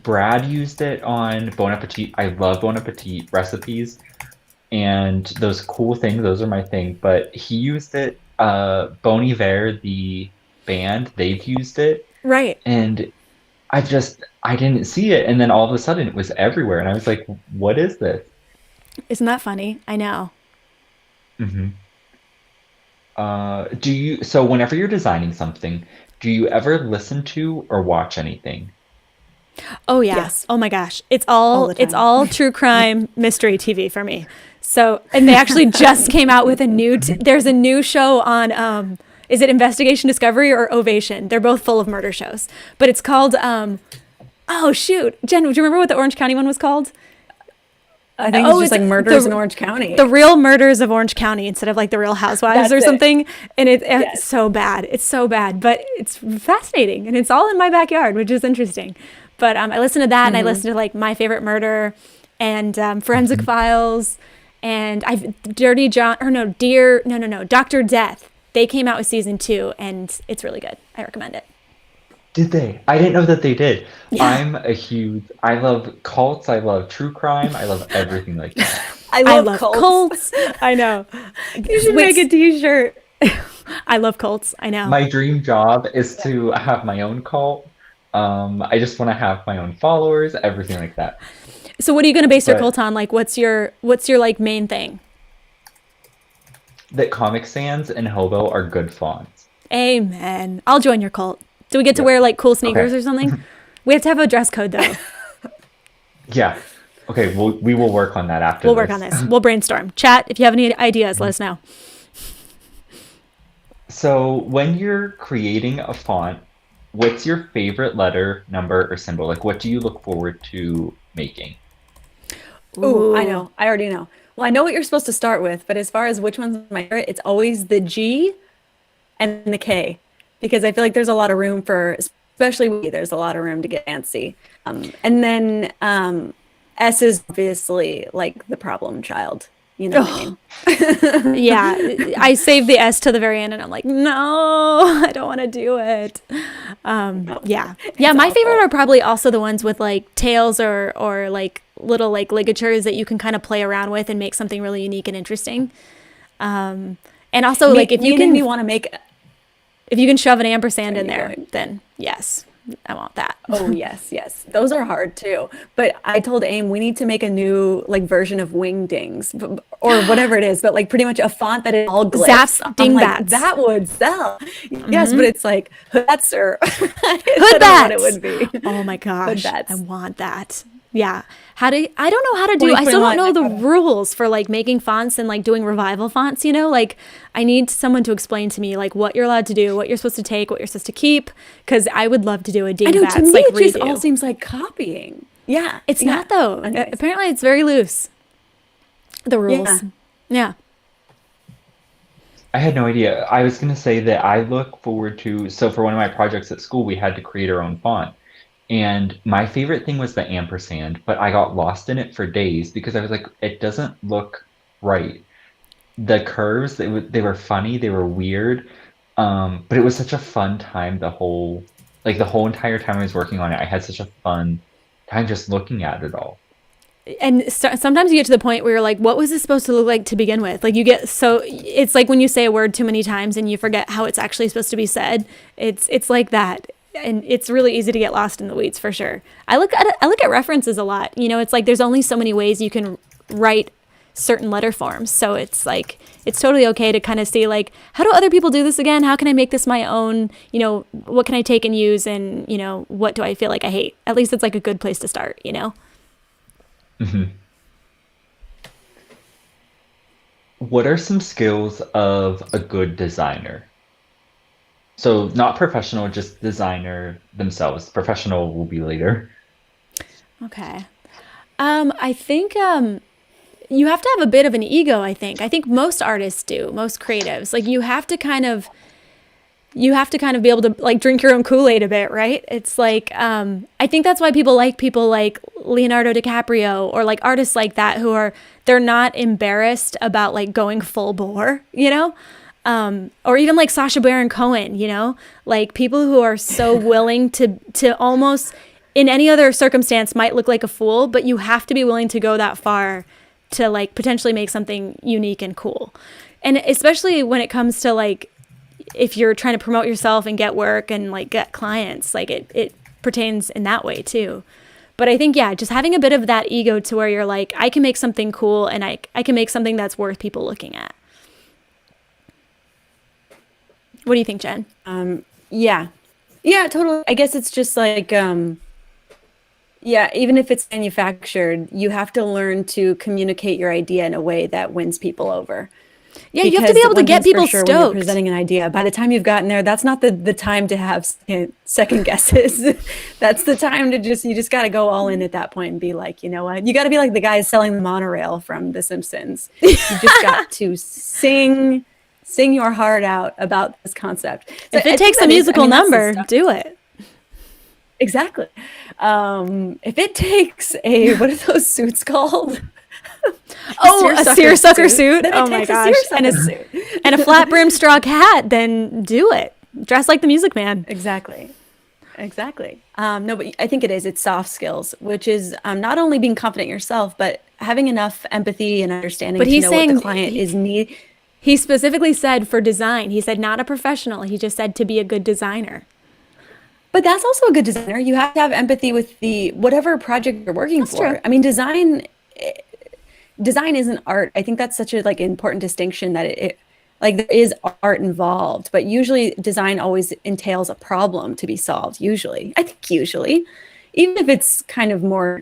Brad used it on Bon Appetit. I love Bon Appetit recipes and those cool things. Those are my thing. But he used it. Bon Iver, the band, they've used it. Right. And I didn't see it. And then all of a sudden it was everywhere. And I was like, what is this? Isn't that funny? I know. Mm-hmm. So whenever you're designing something, do you ever listen to or watch anything? Oh yeah. Yes. Oh my gosh. It's all the time. it's all true crime mystery TV for me. So, and they actually just came out with a new there's a new show on is it Investigation Discovery or Ovation? They're both full of murder shows. But it's called oh shoot. Jen, do you remember what the Orange County one was called? I think it's just like Murders in Orange County. The Real Murders of Orange County instead of like The Real Housewives That's or something. it. And it's Yes. so bad. It's so bad, but it's fascinating, and it's all in my backyard, which is interesting. But I listen to that, and I listen to like My Favorite Murder and Forensic Files, and Dr. Death. They came out with season 2, and it's really good. I recommend it. Did they? I didn't know that they did. Yeah. I love cults. I love true crime. I love everything like that. I love cults. I know. You should make a t-shirt. I love cults. I know. My dream job is to have my own cult. I just want to have my own followers, everything like that. So what are you going to base your cult on? Like, what's your like main thing? That Comic Sans and Hobo are good fonts. Amen. I'll join your cult. Do we get to wear like cool sneakers or something? We have to have a dress code though. Yeah. Okay, we will work on that after We'll work on this. We'll brainstorm. Chat, if you have any ideas, let us know. So when you're creating a font, what's your favorite letter, number, or symbol? Like, what do you look forward to making? Ooh, I know. I already know. Well, I know what you're supposed to start with, but as far as which one's my favorite, it's always the G and the K, because I feel like there's a lot of room for, especially there's a lot of room to get fancy. And then S is obviously like the problem child. You know what I mean? Yeah, I saved the S to the very end, and I'm like, no, I don't want to do it. Yeah. My favorite are probably also the ones with like tails or like little like ligatures that you can kind of play around with and make something really unique and interesting. And also like if you can shove an ampersand in there, then yes. I want that. Oh, yes. Those are hard too. But I told Aim we need to make a new like version of Wingdings or whatever it is, but like pretty much a font that is all glyphs. Zap dingbats. Like, that would sell. Yes, but it's like Hudspe or Hoodbats. What it would be. Oh my gosh. Hoodbats. I want that. Yeah. I don't know how to do. I still don't know the rules for like making fonts and like doing revival fonts, you know? Like I need someone to explain to me like what you're allowed to do, what you're supposed to take, what you're supposed to keep, cuz I would love to do a dingbats to me, like it just redo. all seems like copying. Yeah. It's yeah. not though. Anyways. Apparently it's very loose. The rules. Yeah. Yeah. I had no idea. I was going to say that I look forward to, so for one of my projects at school, we had to create our own font. And my favorite thing was the ampersand, but I got lost in it for days because I was like, it doesn't look right. The curves, they were funny, they were weird. But it was such a fun time, the whole entire time I was working on it, I had such a fun time just looking at it all. And sometimes you get to the point where you're like, what was this supposed to look like to begin with? Like you get so it's like when you say a word too many times and you forget how it's actually supposed to be said. It's like that. And it's really easy to get lost in the weeds for sure. I look at references a lot. You know, it's like there's only so many ways you can write certain letter forms. So it's like it's totally okay to kind of see like, how do other people do this again? How can I make this my own? You know, what can I take and use, and you know, what do I feel like I hate? At least it's like a good place to start, you know. hmm What are some skills of a good designer? So not professional, just designer themselves. Professional will be later. Okay. I think you have to have a bit of an ego, I think. I think most artists do, most creatives. Like you have to kind of be able to like drink your own Kool-Aid a bit, right? It's like I think that's why people like Leonardo DiCaprio or like artists like that they're not embarrassed about like going full bore, you know? Or even like Sacha Baron Cohen, you know, like people who are so willing to almost in any other circumstance might look like a fool, but you have to be willing to go that far to like potentially make something unique and cool. And especially when it comes to like, if you're trying to promote yourself and get work and like get clients, like it pertains in that way too. But I think, yeah, just having a bit of that ego to where you're like, I can make something cool and I can make something that's worth people looking at. What do you think, Jen? Yeah. Yeah, totally. I guess it's just like, yeah, even if it's manufactured, you have to learn to communicate your idea in a way that wins people over. Yeah, you have to be Because able to one get thing's for people sure, when you're stoked. presenting an idea, by the time you've gotten there, that's not the time to have second guesses. That's the time to you just got to go all in at that point and be like, you know what? You got to be like the guys selling the monorail from The Simpsons. You just got to sing your heart out about this concept. So If I it think takes a that is, musical that's the number, stuff. do it. Exactly. If it takes what are those suits called? Oh, a seersucker suit. Then it Oh my takes a gosh. And seersucker suit. and a flat brim straw hat, then do it. Dress like the Music Man. Exactly. Exactly. No, but I think it is. It's soft skills, which is not only being confident in yourself, but having enough empathy and understanding But to he's know what saying the client is need. he specifically said for design. He said not a professional. He just said to be a good designer. But that's also a good designer. You have to have empathy with the whatever project you're working That's for. true. I mean, design isn't art. I think that's such a like important distinction that it like there is art involved, but usually design always entails a problem to be solved. Usually, I think usually, even if it's kind of more,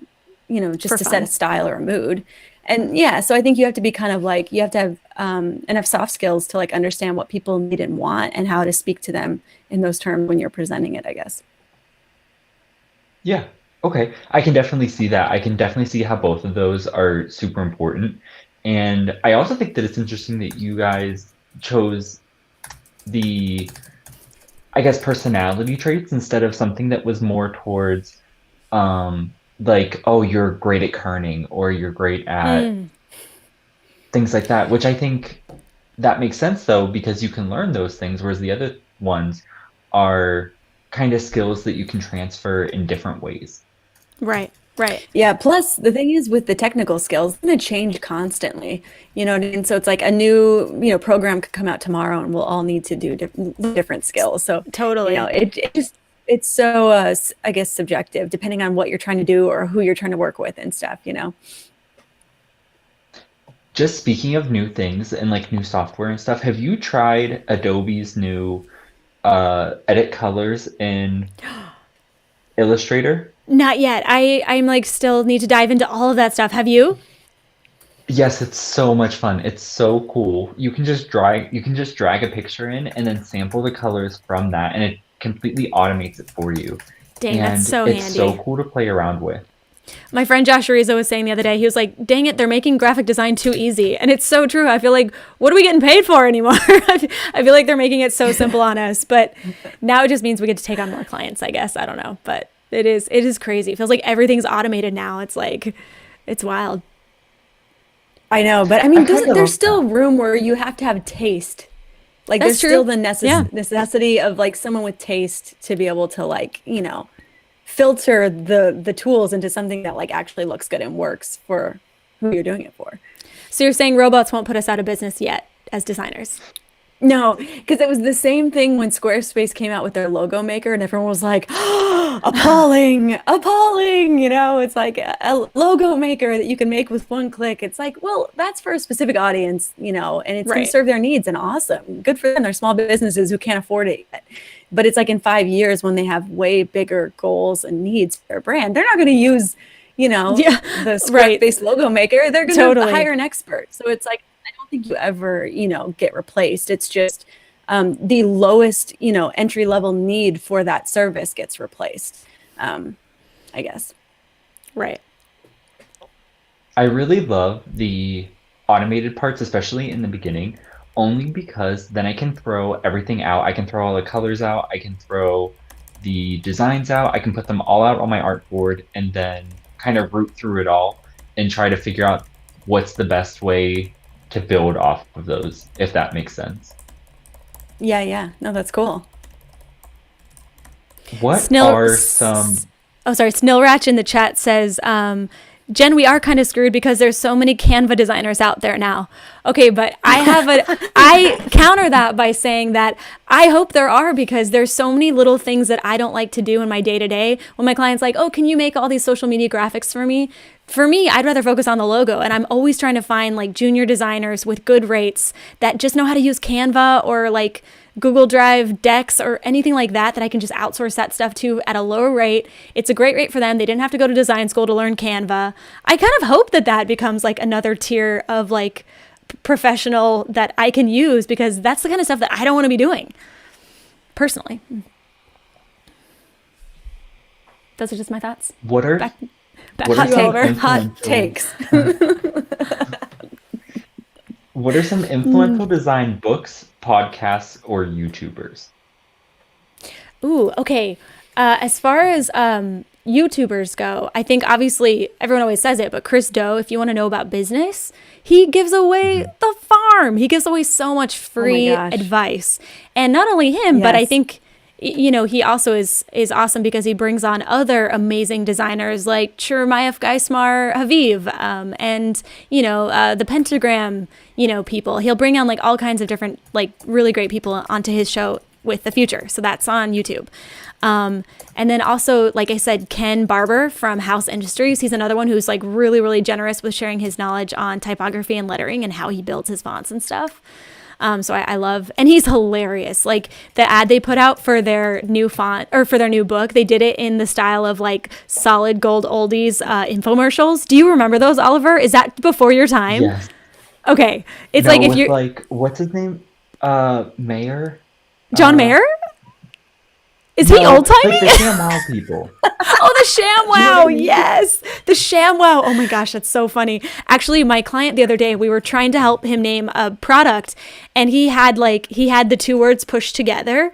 just For to set fun. a style or a mood. And yeah, so I think you have to be kind of like you have to have enough soft skills to like understand what people need and want and how to speak to them in those terms when you're presenting it, I guess. Yeah. Okay. I can definitely see that. I can definitely see how both of those are super important. And I also think that it's interesting that you guys chose the, I guess, personality traits instead of something that was more towards, like, oh, you're great at kerning or you're great at things like that, which I think that makes sense though, because you can learn those things, whereas the other ones are kind of skills that you can transfer in different ways. Right. Right. Yeah, plus the thing is with the technical skills, it's going to change constantly. You know what I mean? So it's like a new, program could come out tomorrow and we'll all need to do different skills. So, Totally. it's so, I guess, subjective depending on what you're trying to do or who you're trying to work with and stuff. Just speaking of new things and like new software and stuff, have you tried Adobe's new edit colors in Illustrator? Not yet. I'm like still need to dive into all of that stuff. Have you? Yes, it's so much fun. It's so cool. You can just drag a picture in and then sample the colors from that, and it completely automates it for you. Dang, that's And so it's so handy. cool to play around with. My friend Josh Ariza was saying the other day, he was like, dang it, they're making graphic design too easy. And it's so true. I feel like, what are we getting paid for anymore? I feel like they're making it so simple on us. But now it just means we get to take on more clients, I guess. I don't know. But it is crazy. It feels like everything's automated now. It's like, it's wild. I know, but I mean, kinda there's love still room where you have to have taste. Like That's there's true. still the Yeah. necessity of like someone with taste to be able to like, you know, filter the tools into something that like actually looks good and works for who you're doing it for. So you're saying robots won't put us out of business yet as designers? No, because it was the same thing when Squarespace came out with their logo maker and everyone was like, appalling, appalling. You know, it's like a logo maker that you can make with one click. It's like, well, that's for a specific audience, you know, and it's going Right. to serve their needs, and awesome. Good for them. They're small businesses who can't afford it yet. But it's like in 5 years when they have way bigger goals and needs for their brand, they're not going to use, you know, Yeah, the right. Squarespace logo maker. They're going to Totally. hire an expert. So it's like, I don't think you ever, you know, get replaced. It's just the lowest, you know, entry level need for that service gets replaced, I guess. Right. I really love the automated parts, especially in the beginning, only because then I can throw everything out. I can throw all the colors out. I can throw the designs out. I can put them all out on my artboard and then kind of root through it all and try to figure out what's the best way to build off of those, if that makes sense. Yeah. No, that's cool. What are some... Oh, sorry. Snillratch in the chat says, Jen, we are kind of screwed because there's so many Canva designers out there now. Okay, but I counter that by saying that I hope there are, because there's so many little things that I don't like to do in my day to day. When my client's like, oh, can you make all these social media graphics for me? For me, I'd rather focus on the logo, and I'm always trying to find like junior designers with good rates that just know how to use Canva or like Google Drive decks or anything like that I can just outsource that stuff to at a lower rate. It's a great rate for them. They didn't have to go to design school to learn Canva. I kind of hope that becomes like another tier of like professional that I can use, because that's the kind of stuff that I don't want to be doing personally. Those are just my thoughts. What are Back what are to you, some Oliver. Hot influential- takes. What are some influential design books, podcasts, or YouTubers? Ooh, okay. As far as YouTubers go, I think obviously everyone always says it, but Chris Do, if you want to know about business, he gives away the farm. He gives away so much free gosh. advice. And not only him, but I Yes. think, you know, he also is awesome because he brings on other amazing designers like Chermayeff Geismar Haviv, and, you know, the Pentagram, you know, people. He'll bring on like all kinds of different, like really great people onto his show with the future. So that's on YouTube. And then also, like I said, Ken Barber from House Industries. He's another one who's like really, really generous with sharing his knowledge on typography and lettering and how he builds his fonts and stuff. So I love, and he's hilarious. Like the ad they put out for their new font or for their new book, they did it in the style of like solid gold oldies infomercials. Do you remember those, Oliver? Is that before your time? Yes. Okay. It's No, like if with, you're like, what's his name? Mayor? John Mayer? Is he No, old timey? like the ShamWow people. Oh, the ShamWow. Yes. The ShamWow. Oh my gosh, that's so funny. Actually, my client the other day, we were trying to help him name a product, and he had the two words pushed together.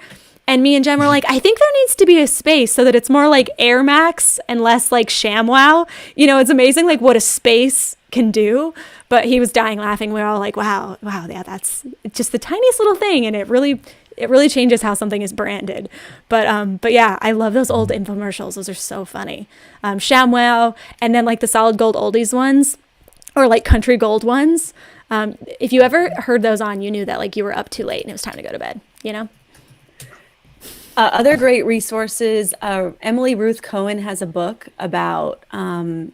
And me and Jen were like, I think there needs to be a space so that it's more like Air Max and less like ShamWow. You know, it's amazing like what a space can do. But he was dying laughing. We were all like, wow, yeah, that's just the tiniest little thing. And it really changes how something is branded. But yeah, I love those old infomercials. Those are so funny. ShamWow, and then like the solid gold oldies ones, or like country gold ones. If you ever heard those on, you knew that like you were up too late and it was time to go to bed, you know? Other great resources. Emily Ruth Cohen has a book about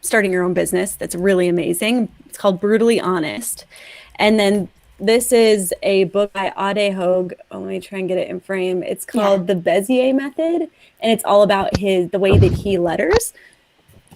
starting your own business that's really amazing. It's called Brutally Honest. And then this is a book by Ade Hogue. Oh, let me try and get it in frame. It's called The Bezier Method, and it's all about the way that he letters,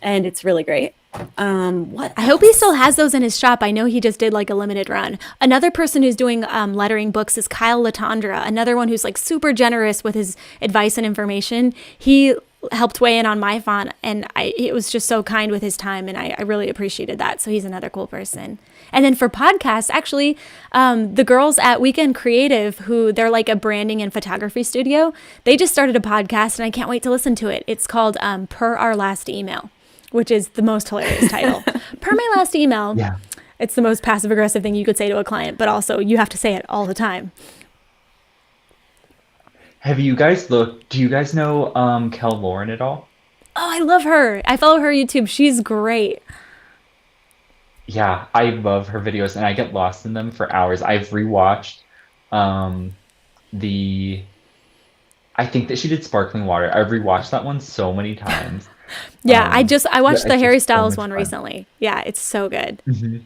and it's really great. I hope he still has those in his shop. I know he just did like a limited run. Another person who's doing lettering books is Kyle Latondra, another one who's like super generous with his advice and information. He helped weigh in on my font, and it was just so kind with his time, and I really appreciated that. So he's another cool person. And then for podcasts, actually, the girls at Weekend Creative, who they're like a branding and photography studio, they just started a podcast, and I can't wait to listen to it. It's called Per Our Last Email, which is the most hilarious title. Per my last email. Yeah. It's the most passive aggressive thing you could say to a client, but also you have to say it all the time. Have you guys looked? Do you guys know Kel Lauren at all? Oh, I love her. I follow her YouTube. She's great. Yeah, I love her videos and I get lost in them for hours. I've rewatched the I think that she did Sparkling Water. I've rewatched that one so many times. Yeah, I Yeah, watched the it's Harry just so Styles much one fun. recently. Yeah, it's so good. Mhm.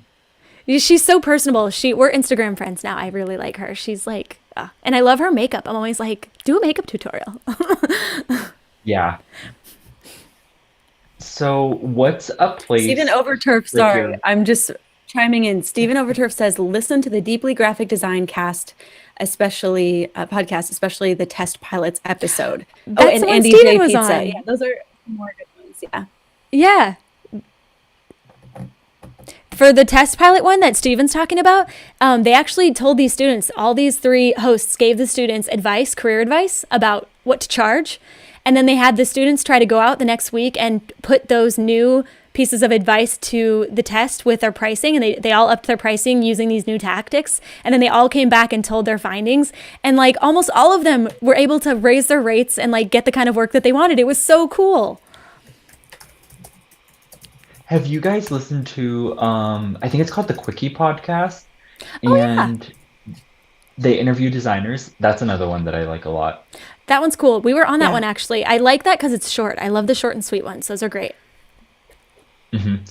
She's so personable. We're Instagram friends now. I really like her. She's like, and I love her makeup. I'm always like, do a makeup tutorial. Yeah. So, what's a Stephen place Overturf, with sorry, your I'm just chiming in. Stephen Overturf says, listen to the Deeply Graphic Design cast, especially podcast, especially the Test Pilots episode. That's and the one Andy Steven J. was Pizza. on. Yeah, those are more good ones. Yeah. Yeah. For the test pilot one that Steven's talking about, they actually told these students, all these 3 hosts gave the students advice, career advice about what to charge. And then they had the students try to go out the next week and put those new pieces of advice to the test with their pricing. And they all upped their pricing using these new tactics. And then they all came back and told their findings. And like almost all of them were able to raise their rates and like get the kind of work that they wanted. It was so cool. Have you guys listened to I think it's called the Quickie podcast Oh, yeah. and they interview designers. That's another one that I like a lot. That one's cool. We were on that Yeah. one actually. I like that because it's short. I love the short and sweet ones. Those are great.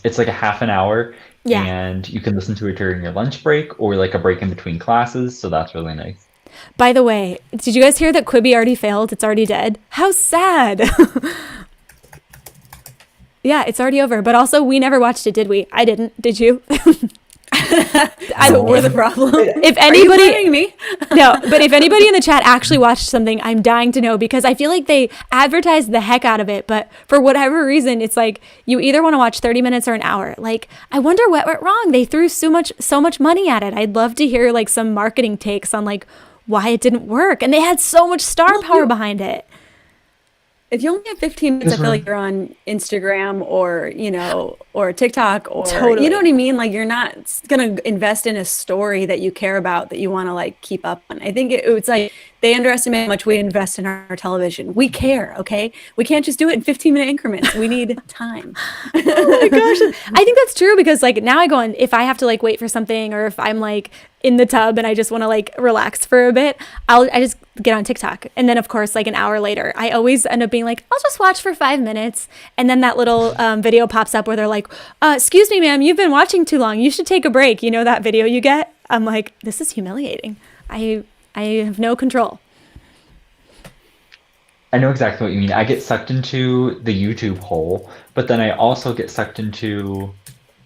It's like a half an hour Yeah. and you can listen to it during your lunch break or like a break in between classes, so that's really nice. By the way, did you guys hear that Quibi already failed? It's already dead. How sad. Yeah, it's already over. But also, we never watched it, did we? I didn't. Did you? So we're the problem. If Are you anybody, blaming me? no, but if anybody in the chat actually watched something, I'm dying to know because I feel like they advertised the heck out of it. But for whatever reason, it's like you either want to watch 30 minutes or an hour. Like, I wonder what went wrong. They threw so much money at it. I'd love to hear like some marketing takes on like why it didn't work. And they had so much star power behind it. If you only have 15 minutes, I Because feel we're like you're on Instagram or, or TikTok or, Totally. you know what I mean? Like you're not going to invest in a story that you care about, that you want to like keep up on. I think it's like they underestimate how much we invest in our television. We care, okay? We can't just do it in 15-minute increments. We need time. Oh my gosh. I think that's true because like now I go on, if I have to like wait for something or if I'm like in the tub and I just want to like relax for a bit, I just get on TikTok. And then of course, like an hour later, I always end up being like, I'll just watch for 5 minutes. And then that little video pops up where they're like, excuse me, ma'am, you've been watching too long. You should take a break. You know that video you get? I'm like, this is humiliating. I have no control. I know exactly what you mean. I get sucked into the YouTube hole, but then I also get sucked into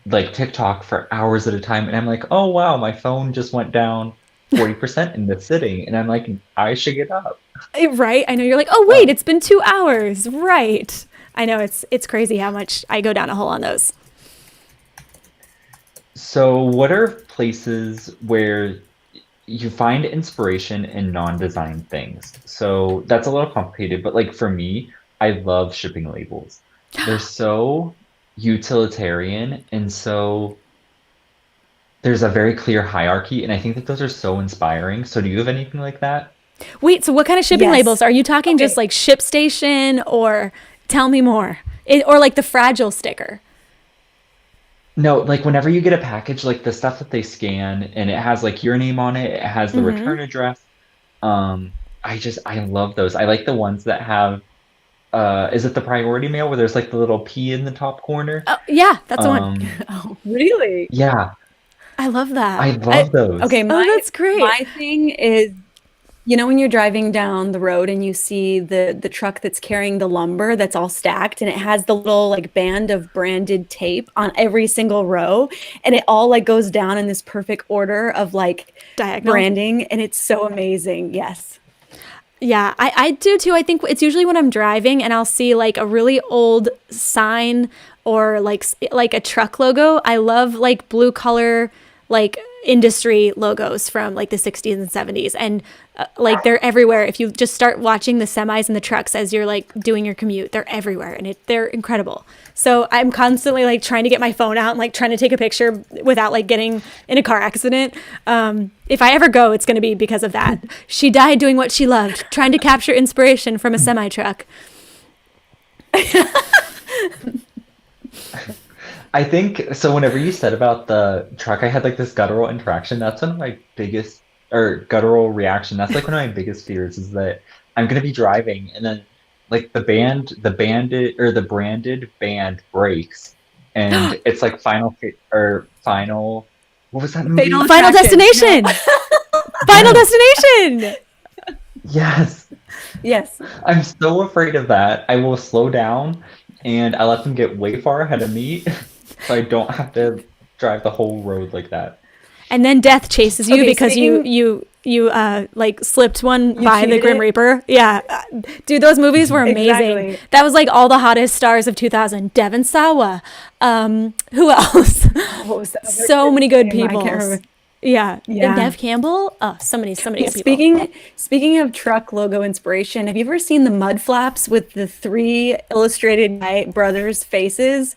like TikTok for hours at a time, and I'm like, oh wow, my phone just went down 40% in this sitting, and I'm like, I should get up. Right? I know you're like, oh wait, it's been 2 hours. Right. I know it's crazy how much I go down a hole on those. So, what are places where you find inspiration in non-design things? So that's a little complicated, but like for me, I love shipping labels. They're so utilitarian and so there's a very clear hierarchy, and I think that those are so inspiring. So do you have anything like that? Wait, so what kind of shipping Yes. labels? Are you talking just Okay. like ShipStation or tell me more? Or like the fragile sticker? No, like whenever you get a package, like the stuff that they scan and it has like your name on it, it has the return address. I love those. I like the ones that have is it the priority mail where there's like the little P in the top corner? Oh, yeah, that's the one. Um, Oh, really? yeah, I love that. I love those. Okay, that's great. My thing is, when you're driving down the road and you see the truck that's carrying the lumber that's all stacked and it has the little like band of branded tape on every single row and it all like goes down in this perfect order of like Diagonal. branding, and it's so amazing. Yes. Yeah, I do too. I think it's usually when I'm driving and I'll see like a really old sign or like a truck logo. I love like blue color like industry logos from like the 60s and 70s, and like they're everywhere. If you just start watching the semis and the trucks as you're like doing your commute, they're everywhere and they're incredible. So I'm constantly like trying to get my phone out and like trying to take a picture without like getting in a car accident. If I ever go, it's going to be because of that. She died doing what she loved, trying to capture inspiration from a semi truck. I think so. Whenever you said about the truck, I had like this guttural interaction. That's one of my biggest, or guttural reaction. That's like one of my biggest fears is that I'm gonna be driving and then like the branded band breaks, and it's like final. What was that movie? Final Destination. Final Destination. Yes. Yes. I'm so afraid of that. I will slow down and I let them get way far ahead of me so I don't have to drive the whole road like that. And then death chases you Okay, because you like slipped one by the Grim Reaper. Yeah. Dude, those movies were amazing. Exactly. That was like all the hottest stars of 2000. Devon Sawa. Who else? What was that? So many good I can't people. remember. Yeah. Yeah. And Dev Campbell. Oh, so many good people. Speaking of truck logo inspiration, have you ever seen the mud flaps with the 3 illustrated by brothers' faces?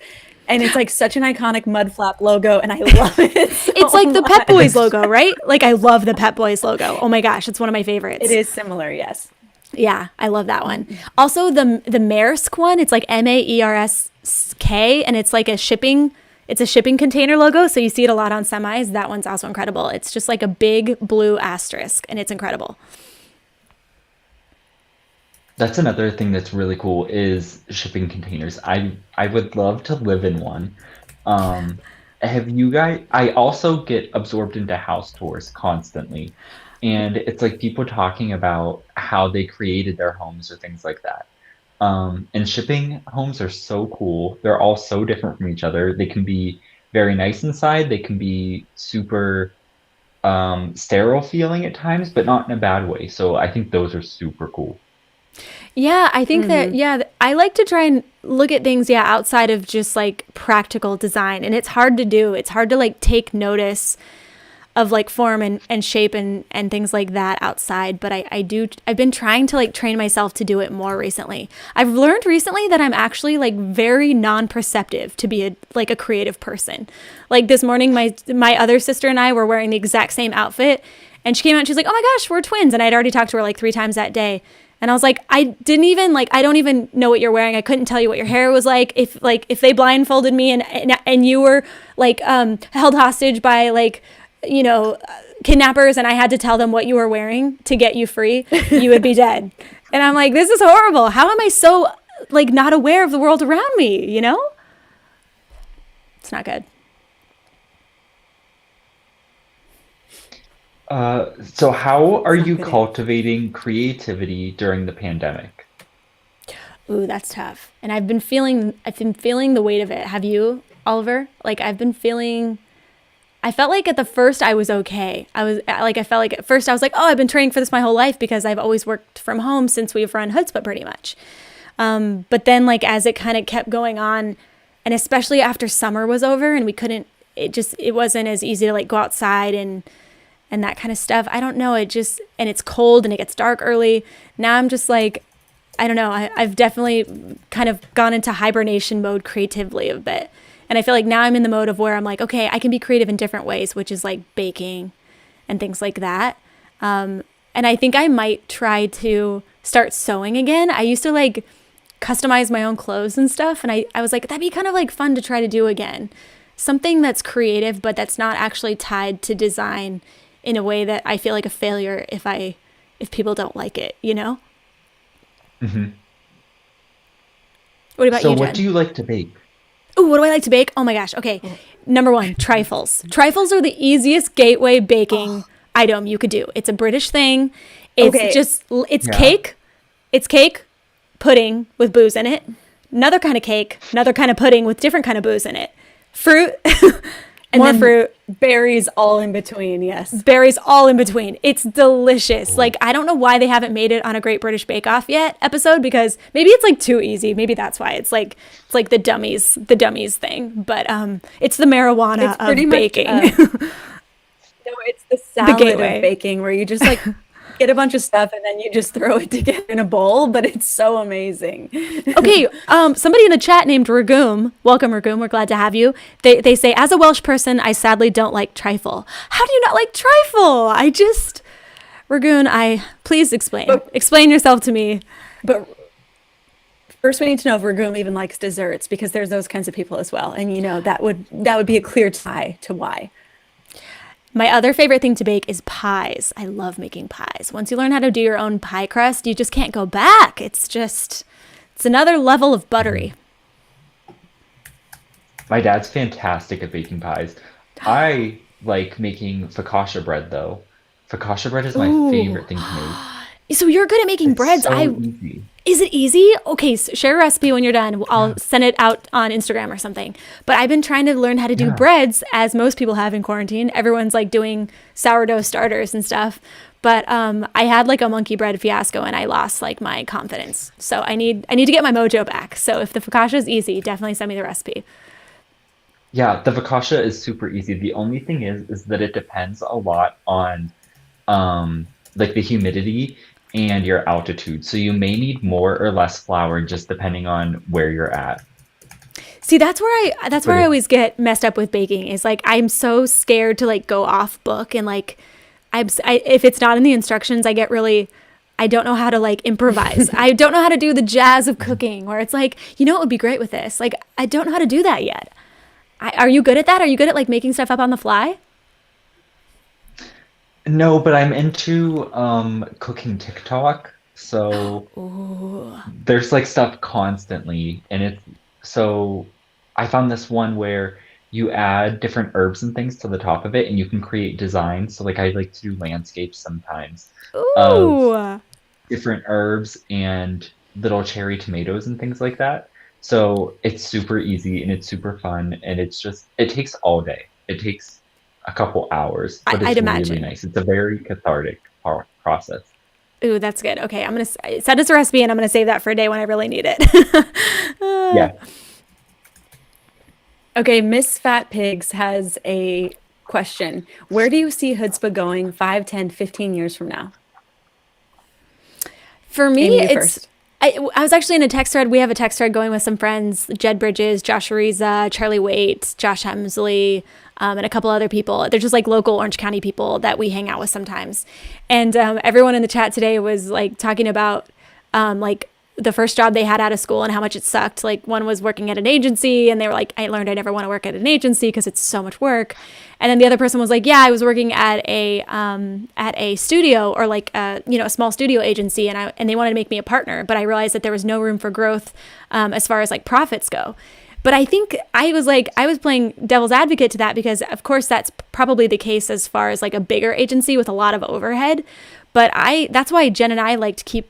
And it's like such an iconic mud flap logo, and I love it. It's like the Pep Boys logo, right? Like I love the Pep Boys logo. Oh my gosh, it's one of my favorites. It is similar, yes. Yeah, I love that one. Also the Maersk one, it's like Maersk, and it's like a shipping container logo, so you see it a lot on semis. That one's also incredible. It's just like a big blue asterisk, and it's incredible. That's another thing that's really cool is shipping containers. I would love to live in one. Have you guys? I also get absorbed into house tours constantly, and it's like people talking about how they created their homes or things like that. And shipping homes are so cool. They're all so different from each other. They can be very nice inside. They can be super sterile feeling at times, but not in a bad way. So I think those are super cool. Yeah, I think that, I like to try and look at things, outside of just like practical design. And it's hard to do. It's hard to like take notice of like form and shape and things like that outside. But I've been trying to like train myself to do it more recently. I've learned recently that I'm actually like very non-perceptive to be a creative person. Like this morning, my other sister and I were wearing the exact same outfit, and she came out and she's like, "Oh my gosh, we're twins." And I'd already talked to her like 3 times that day. And I was like, I don't even know what you're wearing. I couldn't tell you what your hair was like. If they blindfolded me and you were like held hostage by like, kidnappers, and I had to tell them what you were wearing to get you free, you would be dead. And I'm like, this is horrible. How am I so like not aware of the world around me? It's not good. So how are you cultivating creativity during the pandemic? Ooh, that's tough. And I've been feeling the weight of it. Have you, Oliver? Like I felt like at the first I was okay. I felt like at first I was like, oh, I've been training for this my whole life because I've always worked from home since we've run Hoodzpah pretty much. But then like as it kind of kept going on, and especially after summer was over and it wasn't as easy to like go outside and that kind of stuff. I don't know. And it's cold and it gets dark early. Now I'm just like, I don't know. I've definitely kind of gone into hibernation mode creatively a bit. And I feel like now I'm in the mode of where I'm like, okay, I can be creative in different ways, which is like baking and things like that. And I think I might try to start sewing again. I used to like customize my own clothes and stuff. And I was like, that'd be kind of like fun to try to do again. Something that's creative, but that's not actually tied to design in a way that I feel like a failure if people don't like it, Mm-hmm. What about you, Jen? So what do you like to bake? Ooh, what do I like to bake? Oh my gosh. Okay. Number 1, trifles. Trifles are the easiest gateway baking item you could do. It's a British thing. It's cake. It's cake, pudding with booze in it. Another kind of cake, another kind of pudding with different kind of booze in it. Fruit. And more then fruit, berries all in between. Yes. berries all in between. It's delicious. Like, I don't know why they haven't made it on a Great British Bake Off yet episode, because maybe it's like too easy. Maybe that's why it's like the dummies thing. But it's the marijuana It's pretty of much, baking. No, it's the salad gateway. of baking where you just like get a bunch of stuff and then you just throw it together in a bowl, but it's so amazing. Okay, somebody in the chat named Ragoom, welcome Ragoom, we're glad to have you. They say, as a Welsh person, I sadly don't like trifle. How do you not like trifle? Ragoon, please explain yourself to me. But first we need to know if Ragoom even likes desserts, because there's those kinds of people as well. And that would be a clear tie to why. My other favorite thing to bake is pies. I love making pies. Once you learn how to do your own pie crust, you just can't go back. It's another level of buttery. My dad's fantastic at baking pies. I like making focaccia bread though. Focaccia bread is my favorite thing to make. So you're good at making breads. So easy. Is it easy? Okay, so share a recipe when you're done. I'll send it out on Instagram or something. But I've been trying to learn how to do breads, as most people have in quarantine. Everyone's like doing sourdough starters and stuff. But I had like a monkey bread fiasco and I lost like my confidence. So I need to get my mojo back. So if the focaccia is easy, definitely send me the recipe. Yeah, the focaccia is super easy. The only thing is that it depends a lot on like the humidity and your altitude. So you may need more or less flour just depending on where you're at. See, that's where I always get messed up with baking, is like I'm so scared to like go off book, and like if it's not in the instructions, I don't know how to like improvise. I don't know how to do the jazz of cooking, where it's like, it would be great with this. Like, I don't know how to do that yet. Are you good at that? Are you good at like making stuff up on the fly? No, but I'm into cooking TikTok. So there's like stuff constantly, and I found this one where you add different herbs and things to the top of it and you can create designs. So like I like to do landscapes sometimes of different herbs and little cherry tomatoes and things like that. So it's super easy and it's super fun, and it takes all day. It takes a couple hours, but I'd it's imagine. really nice. It's a very cathartic process. Ooh, that's good. Okay, I'm going to send us a recipe, and I'm going to save that for a day when I really need it. Yeah. Okay, Miss Fat Pigs has a question. Where do you see Hudspe going 5, 10, 15 years from now? For me, Amy, you it's... first. I was actually in a text thread. We have a text thread going with some friends, Jed Bridges, Josh Ariza, Charlie Waite, Josh Hemsley, and a couple other people. They're just like local Orange County people that we hang out with sometimes. And everyone in the chat today was like talking about like the first job they had out of school and how much it sucked. Like one was working at an agency, and they were like, I learned I never want to work at an agency because it's so much work. And then the other person was like, yeah, I was working at a studio, or like a small studio agency, and they wanted to make me a partner, but I realized that there was no room for growth as far as like profits go. But I think I was playing devil's advocate to that, because of course that's probably the case as far as like a bigger agency with a lot of overhead. But that's why Jen and I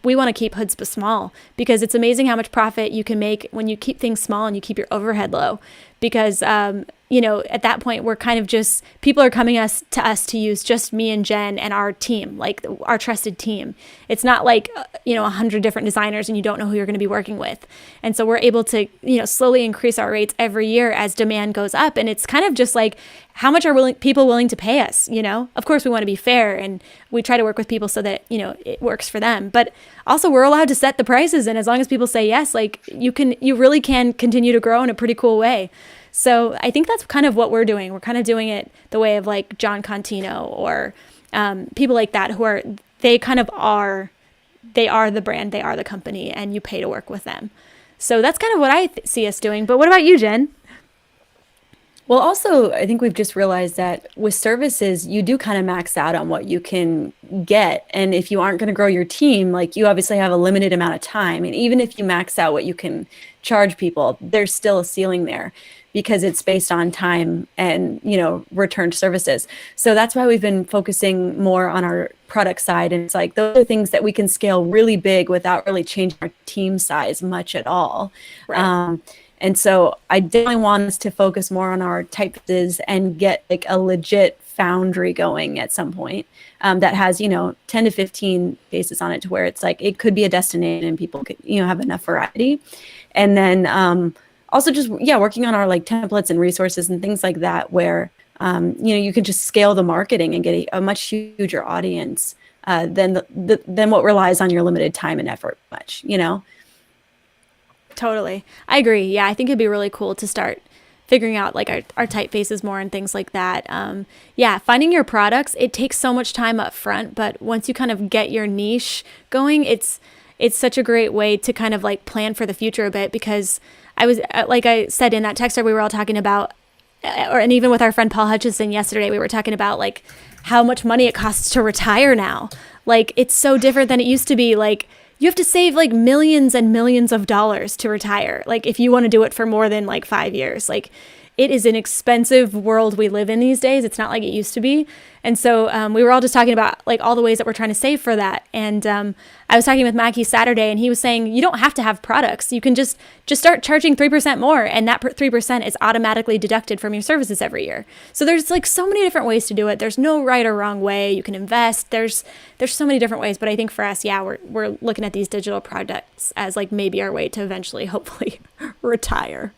we want to keep Hoodzpah small, because it's amazing how much profit you can make when you keep things small and you keep your overhead low. Because, at that point, we're kind of just, people are coming to us to use just me and Jen and our team, like our trusted team. It's not like, 100 different designers and you don't know who you're going to be working with. And so we're able to, slowly increase our rates every year as demand goes up. And it's kind of just like, how much are people willing to pay us? Of course we want to be fair, and we try to work with people so that, it works for them. But also we're allowed to set the prices. And as long as people say yes, like you really can continue to grow in a pretty cool way. So I think that's kind of what we're doing. We're kind of doing it the way of like John Contino or people like that, they are the brand, they are the company, and you pay to work with them. So that's kind of what I see us doing. But what about you, Jen? Well, also, I think we've just realized that with services, you do kind of max out on what you can get. And if you aren't going to grow your team, like you obviously have a limited amount of time. And even if you max out what you can charge people, there's still a ceiling there, because it's based on time and, returned services. So that's why we've been focusing more on our product side. And it's like, those are things that we can scale really big without really changing our team size much at all. Right. And so I definitely want us to focus more on our typefaces and get like a legit foundry going at some point, that has, 10 to 15 faces on it, to where it's like it could be a destination and people could, have enough variety. And then also just, working on our like templates and resources and things like that, where, you can just scale the marketing and get a much huger audience than what relies on your limited time and effort much, Totally. I agree. Yeah, I think it'd be really cool to start figuring out like our typefaces more and things like that. Yeah, finding your products, it takes so much time up front, but once you kind of get your niche going, it's such a great way to kind of like plan for the future a bit, because I was, like I said in that text, we were all talking about, and even with our friend Paul Hutchison yesterday, we were talking about like how much money it costs to retire now. Like, it's so different than it used to be. Like, you have to save like millions and millions of dollars to retire. Like, if you want to do it for more than like 5 years, like, it is an expensive world we live in these days. It's not like it used to be. And so we were all just talking about like all the ways that we're trying to save for that. And I was talking with Mackie Saturday, and he was saying, you don't have to have products. You can just start charging 3% more, and that 3% is automatically deducted from your services every year. So there's like so many different ways to do it. There's no right or wrong way. You can invest. There's so many different ways. But I think for us, yeah, we're looking at these digital products as like maybe our way to eventually, hopefully, retire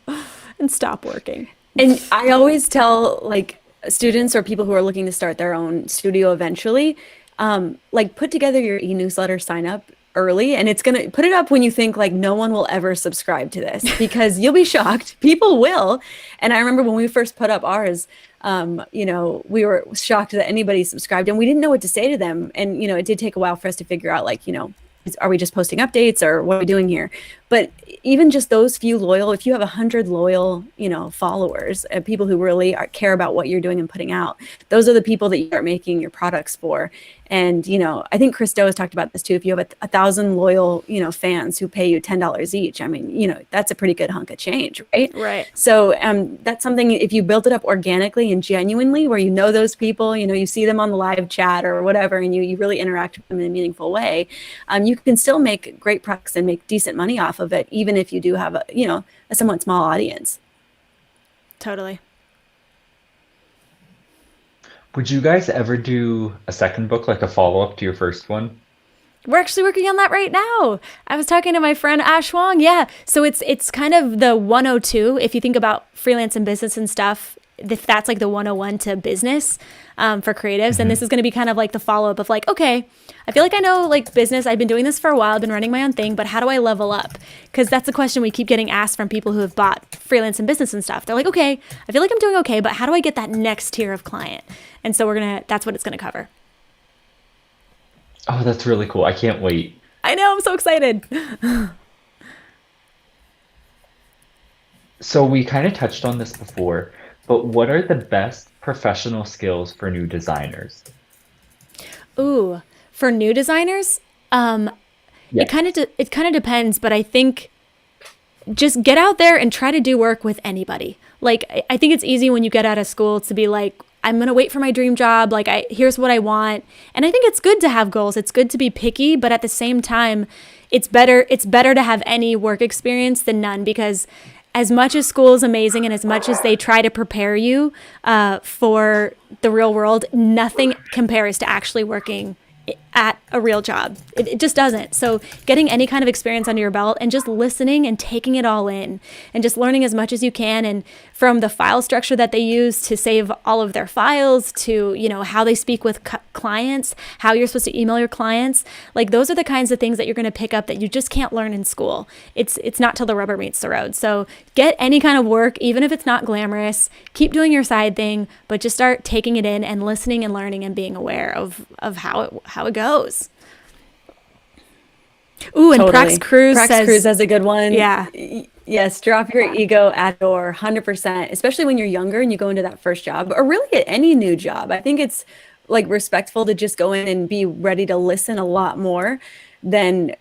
and stop working. And I always tell like students or people who are looking to start their own studio eventually, like put together your e-newsletter sign up early, and it's going to put it up when you think like no one will ever subscribe to this, because you'll be shocked. People will. And I remember when we first put up ours, we were shocked that anybody subscribed, and we didn't know what to say to them. And, it did take a while for us to figure out like, are we just posting updates, or what are we doing here? But even just those few loyal, if you have 100 loyal, followers, people who really care about what you're doing and putting out, those are the people that you are making your products for. And, I think Christo has talked about this too. If you have 1,000 loyal, fans who pay you $10 each, I mean, that's a pretty good hunk of change, right? Right. So that's something, if you build it up organically and genuinely, where those people, you see them on the live chat or whatever, and you really interact with them in a meaningful way, you can still make great products and make decent money off of it, even if you do have a somewhat small audience. Totally. Would you guys ever do a second book, like a follow-up to your first one? We're actually working on that right now. I was talking to my friend Ash Wong. Yeah. So it's kind of the 102. If you think about freelance and business and stuff, if that's like the 101 to business for creatives. Mm-hmm. And this is going to be kind of like the follow-up of like, okay, I feel like I know like business. I've been doing this for a while. I've been running my own thing, but how do I level up? Because that's the question we keep getting asked from people who have bought freelance and business and stuff. They're like, okay, I feel like I'm doing okay, but how do I get that next tier of client? And so that's what it's going to cover. Oh, that's really cool. I can't wait. I know. I'm so excited. So we kind of touched on this before, but what are the best professional skills for new designers? Ooh, for new designers, Yes. it kind of depends, but I think just get out there and try to do work with anybody. Like, I think it's easy when you get out of school to be like, I'm going to wait for my dream job. Like, here's what I want. And I think it's good to have goals. It's good to be picky, but at the same time, it's better to have any work experience than none, because as much as school is amazing and as much as they try to prepare you for the real world, nothing compares to actually working at a real job. It just doesn't. So getting any kind of experience under your belt and just listening and taking it all in and just learning as much as you can, and from the file structure that they use to save all of their files to, how they speak with clients, how you're supposed to email your clients. Like, those are the kinds of things that you're going to pick up that you just can't learn in school. It's not till the rubber meets the road. So get any kind of work, even if it's not glamorous. Keep doing your side thing, but just start taking it in and listening and learning and being aware of how it goes. Ooh, and Totally. Prax Cruz Cruz has a good one. Yeah. Yes, drop your ego at the door, 100%, especially when you're younger and you go into that first job, or really at any new job. I think it's like respectful to just go in and be ready to listen a lot more than,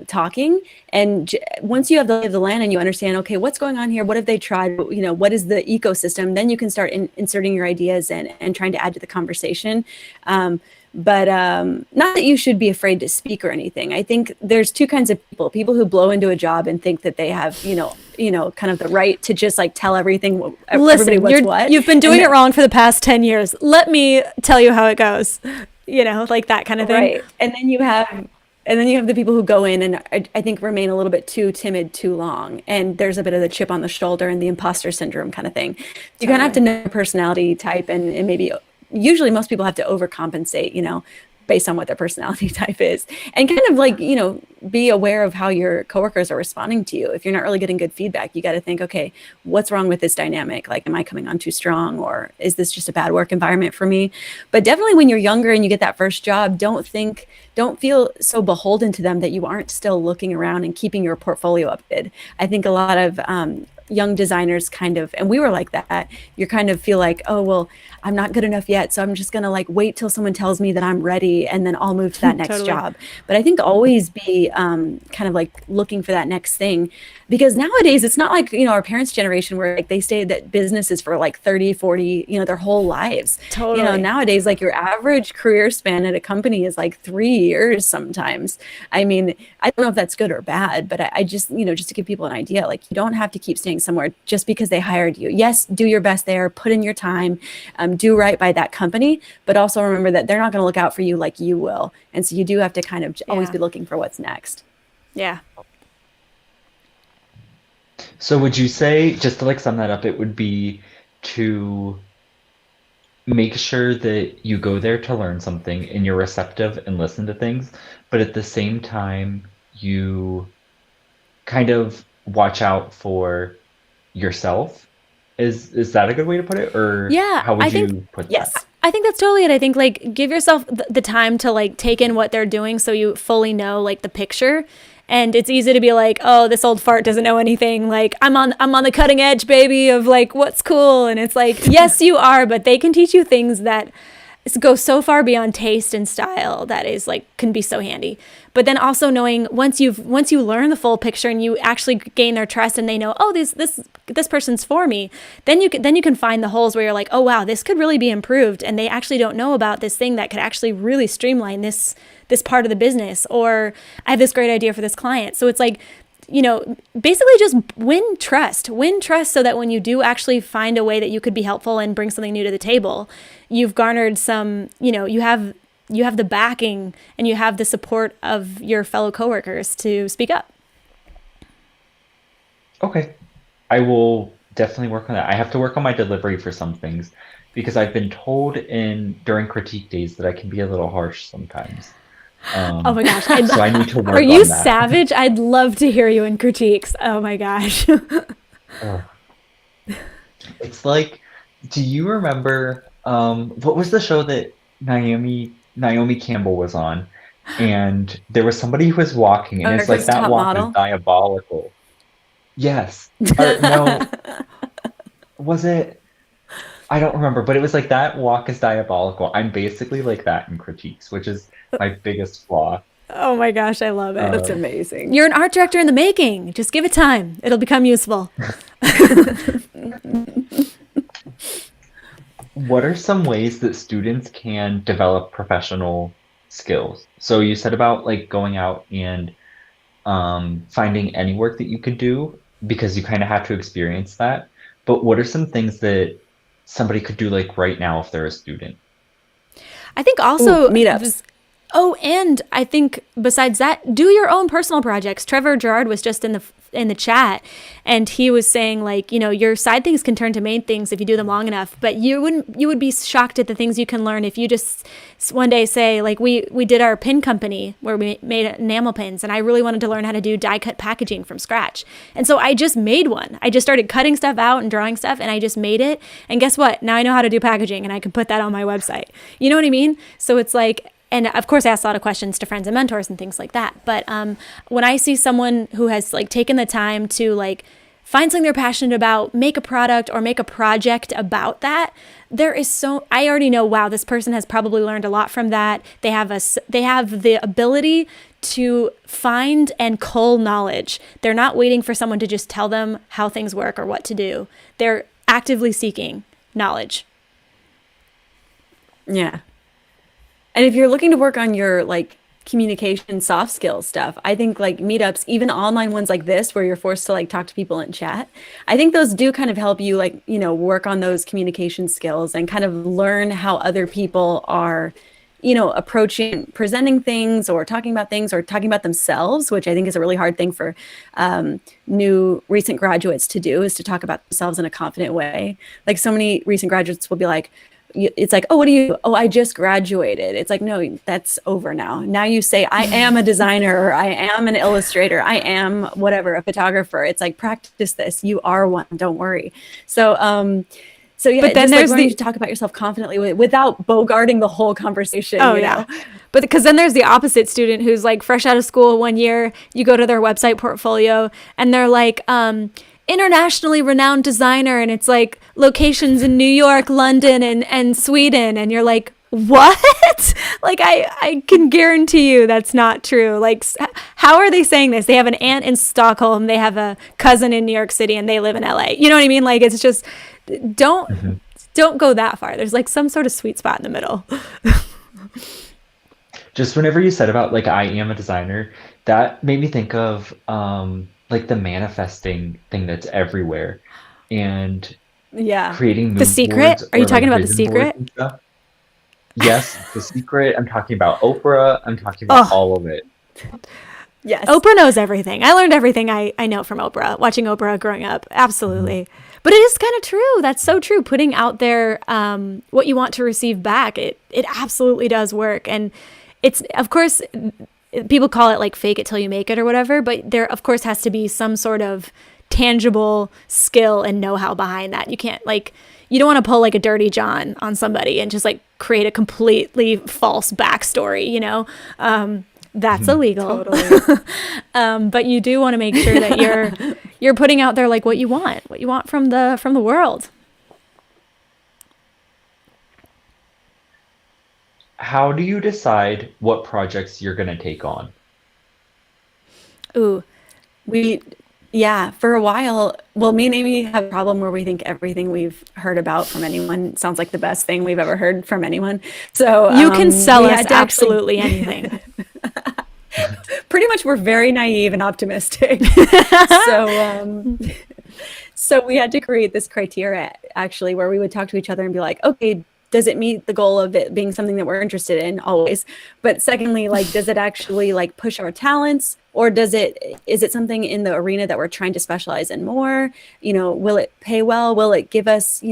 talking. And once you have the lay of the land and you understand, okay, what's going on here? What have they tried? What is the ecosystem? Then you can start inserting your ideas and trying to add to the conversation. But not that you should be afraid to speak or anything. I think there's two kinds of people who blow into a job and think that they have, kind of the right to just like tell everybody what's what. You've been doing it wrong for the past 10 years. Let me tell you how it goes, like that kind of thing. Right. And then you have the people who go in and I think remain a little bit too timid too long. And there's a bit of the chip on the shoulder and the imposter syndrome kind of thing. You kind of have to know your personality type and maybe usually most people have to overcompensate, based on what their personality type is, and kind of like, be aware of how your coworkers are responding to you. If you're not really getting good feedback, you got to think, okay, what's wrong with this dynamic? Like, am I coming on too strong, or is this just a bad work environment for me? But definitely when you're younger and you get that first job, don't feel so beholden to them that you aren't still looking around and keeping your portfolio updated. I think a lot of young designers kind of, and we were like that, you kind of feel like, oh, well, I'm not good enough yet, so I'm just going to like wait till someone tells me that I'm ready and then I'll move to that next Totally. job. But I think always be kind of like looking for that next thing, because nowadays it's not like, our parents' generation where like they stayed at businesses for like 30, 40, their whole lives. Totally. Nowadays, like your average career span at a company is like 3 years sometimes. I mean, I don't know if that's good or bad, but I just, just to give people an idea, like you don't have to keep staying somewhere just because they hired you. Yes, do your best there, put in your time, do right by that company, but also remember that they're not going to look out for you like you will. And so you do have to kind of always be looking for what's next. Yeah. So would you say, just to like sum that up, it would be to make sure that you go there to learn something and you're receptive and listen to things, but at the same time, you kind of watch out for yourself? Is that a good way to put it? Or Yeah, how would I think- you put Yes. that? I think that's totally it. I think like give yourself the time to like take in what they're doing so you fully know like the picture. And it's easy to be like, oh, this old fart doesn't know anything. Like I'm on the cutting edge, baby, of like what's cool. And it's like, yes, you are, but they can teach you things that go so far beyond taste and style that is like can be so handy. But then also knowing once you learn the full picture and you actually gain their trust and they know, oh, this person's for me, then you can find the holes where you're like, oh wow, this could really be improved, and they actually don't know about this thing that could actually really streamline this part of the business, or I have this great idea for this client. So it's like, basically just win trust so that when you do actually find a way that you could be helpful and bring something new to the table, you've garnered some, you have the backing and you have the support of your fellow coworkers to speak up. Okay. I will definitely work on that. I have to work on my delivery for some things because I've been told during critique days that I can be a little harsh sometimes. Oh my gosh. So I need to work Are you on that. savage? I'd love to hear you in critiques. Oh my gosh. Ugh. It's like, do you remember what was the show that Naomi Campbell was on? And there was somebody who was walking, and it's like America's that Top walk Model? is diabolical. Yes. Or, no, was it? I don't remember, but it was like that walk is diabolical. I'm basically like that in critiques, which is my biggest flaw. Oh my gosh, I love it. That's amazing. You're an art director in the making. Just give it time. It'll become useful. What are some ways that students can develop professional skills? So you said about like going out and finding any work that you could do because you kind of have to experience that. But what are some things that somebody could do like right now if they're a student? I think also meetups. Oh, and I think besides that, do your own personal projects. Trevor Gerard was just in the chat, and he was saying like, your side things can turn to main things if you do them long enough. But you would be shocked at the things you can learn if you just one day say like we did our pin company where we made enamel pins, and I really wanted to learn how to do die cut packaging from scratch. And so I just made one. I just started cutting stuff out and drawing stuff, and I just made it. And guess what? Now I know how to do packaging, and I can put that on my website. You know what I mean? So it's like. And of course, I ask a lot of questions to friends and mentors and things like that. But when I see someone who has like taken the time to like find something they're passionate about, make a product or make a project about that, I already know, wow, this person has probably learned a lot from that. They have the ability to find and cull knowledge. They're not waiting for someone to just tell them how things work or what to do. They're actively seeking knowledge. Yeah. And if you're looking to work on your like communication soft skills stuff, I think like meetups, even online ones like this, where you're forced to like talk to people and chat, I think those do kind of help you like, work on those communication skills and kind of learn how other people are, approaching, presenting things or talking about themselves, which I think is a really hard thing for new recent graduates to do, is to talk about themselves in a confident way. Like so many recent graduates will be like, it's like, oh, I just graduated. It's like, no, that's over now. Now you say, I am a designer, or I am an illustrator, I am whatever, a photographer. It's like, practice this. You are one. Don't worry. So yeah, But then just there's like learning to talk about yourself confidently without bogarting the whole conversation. Oh, you yeah. know? But because then there's the opposite student who's like fresh out of school 1 year, you go to their website portfolio and they're like, internationally renowned designer, and it's like locations in New York, London, and Sweden, and you're like, what? Like I can guarantee you that's not true. Like, how are they saying this? They have an aunt in Stockholm, they have a cousin in New York City, and they live in LA. You know what I mean? Like, it's just don't go that far. There's like some sort of sweet spot in the middle. Just whenever you said about like I am a designer, that made me think of like the manifesting thing that's everywhere, and Yeah. creating The mood Secret? boards Are you or talking like about The vision boards Secret? and stuff. Yes, The Secret. I'm talking about Oprah. I'm talking about Oh, all of it. Yes. Oprah knows everything. I learned everything I know from Oprah, watching Oprah growing up. Absolutely. But it is kind of true. That's so true. Putting out there what you want to receive back, it absolutely does work. And it's, of course, people call it like fake it till you make it or whatever, but there, of course, has to be some sort of tangible skill and know-how behind that. You can't like, you don't want to pull like a dirty John on somebody and just like create a completely false backstory, that's illegal. Totally. But you do want to make sure that you're putting out there like what you want from the world. How do you decide what projects you're going to take on? Ooh, Yeah, for a while, well, me and Amy have a problem where we think everything we've heard about from anyone sounds like the best thing we've ever heard from anyone. So you can sell we us had to actually, absolutely anything. pretty much we're very naive and optimistic. So so we had to create this criteria actually where we would talk to each other and be like, okay, does it meet the goal of it being something that we're interested in always? But secondly, like, does it actually like push our talents, or is it something in the arena that we're trying to specialize in more? Will it pay well? Will it give us,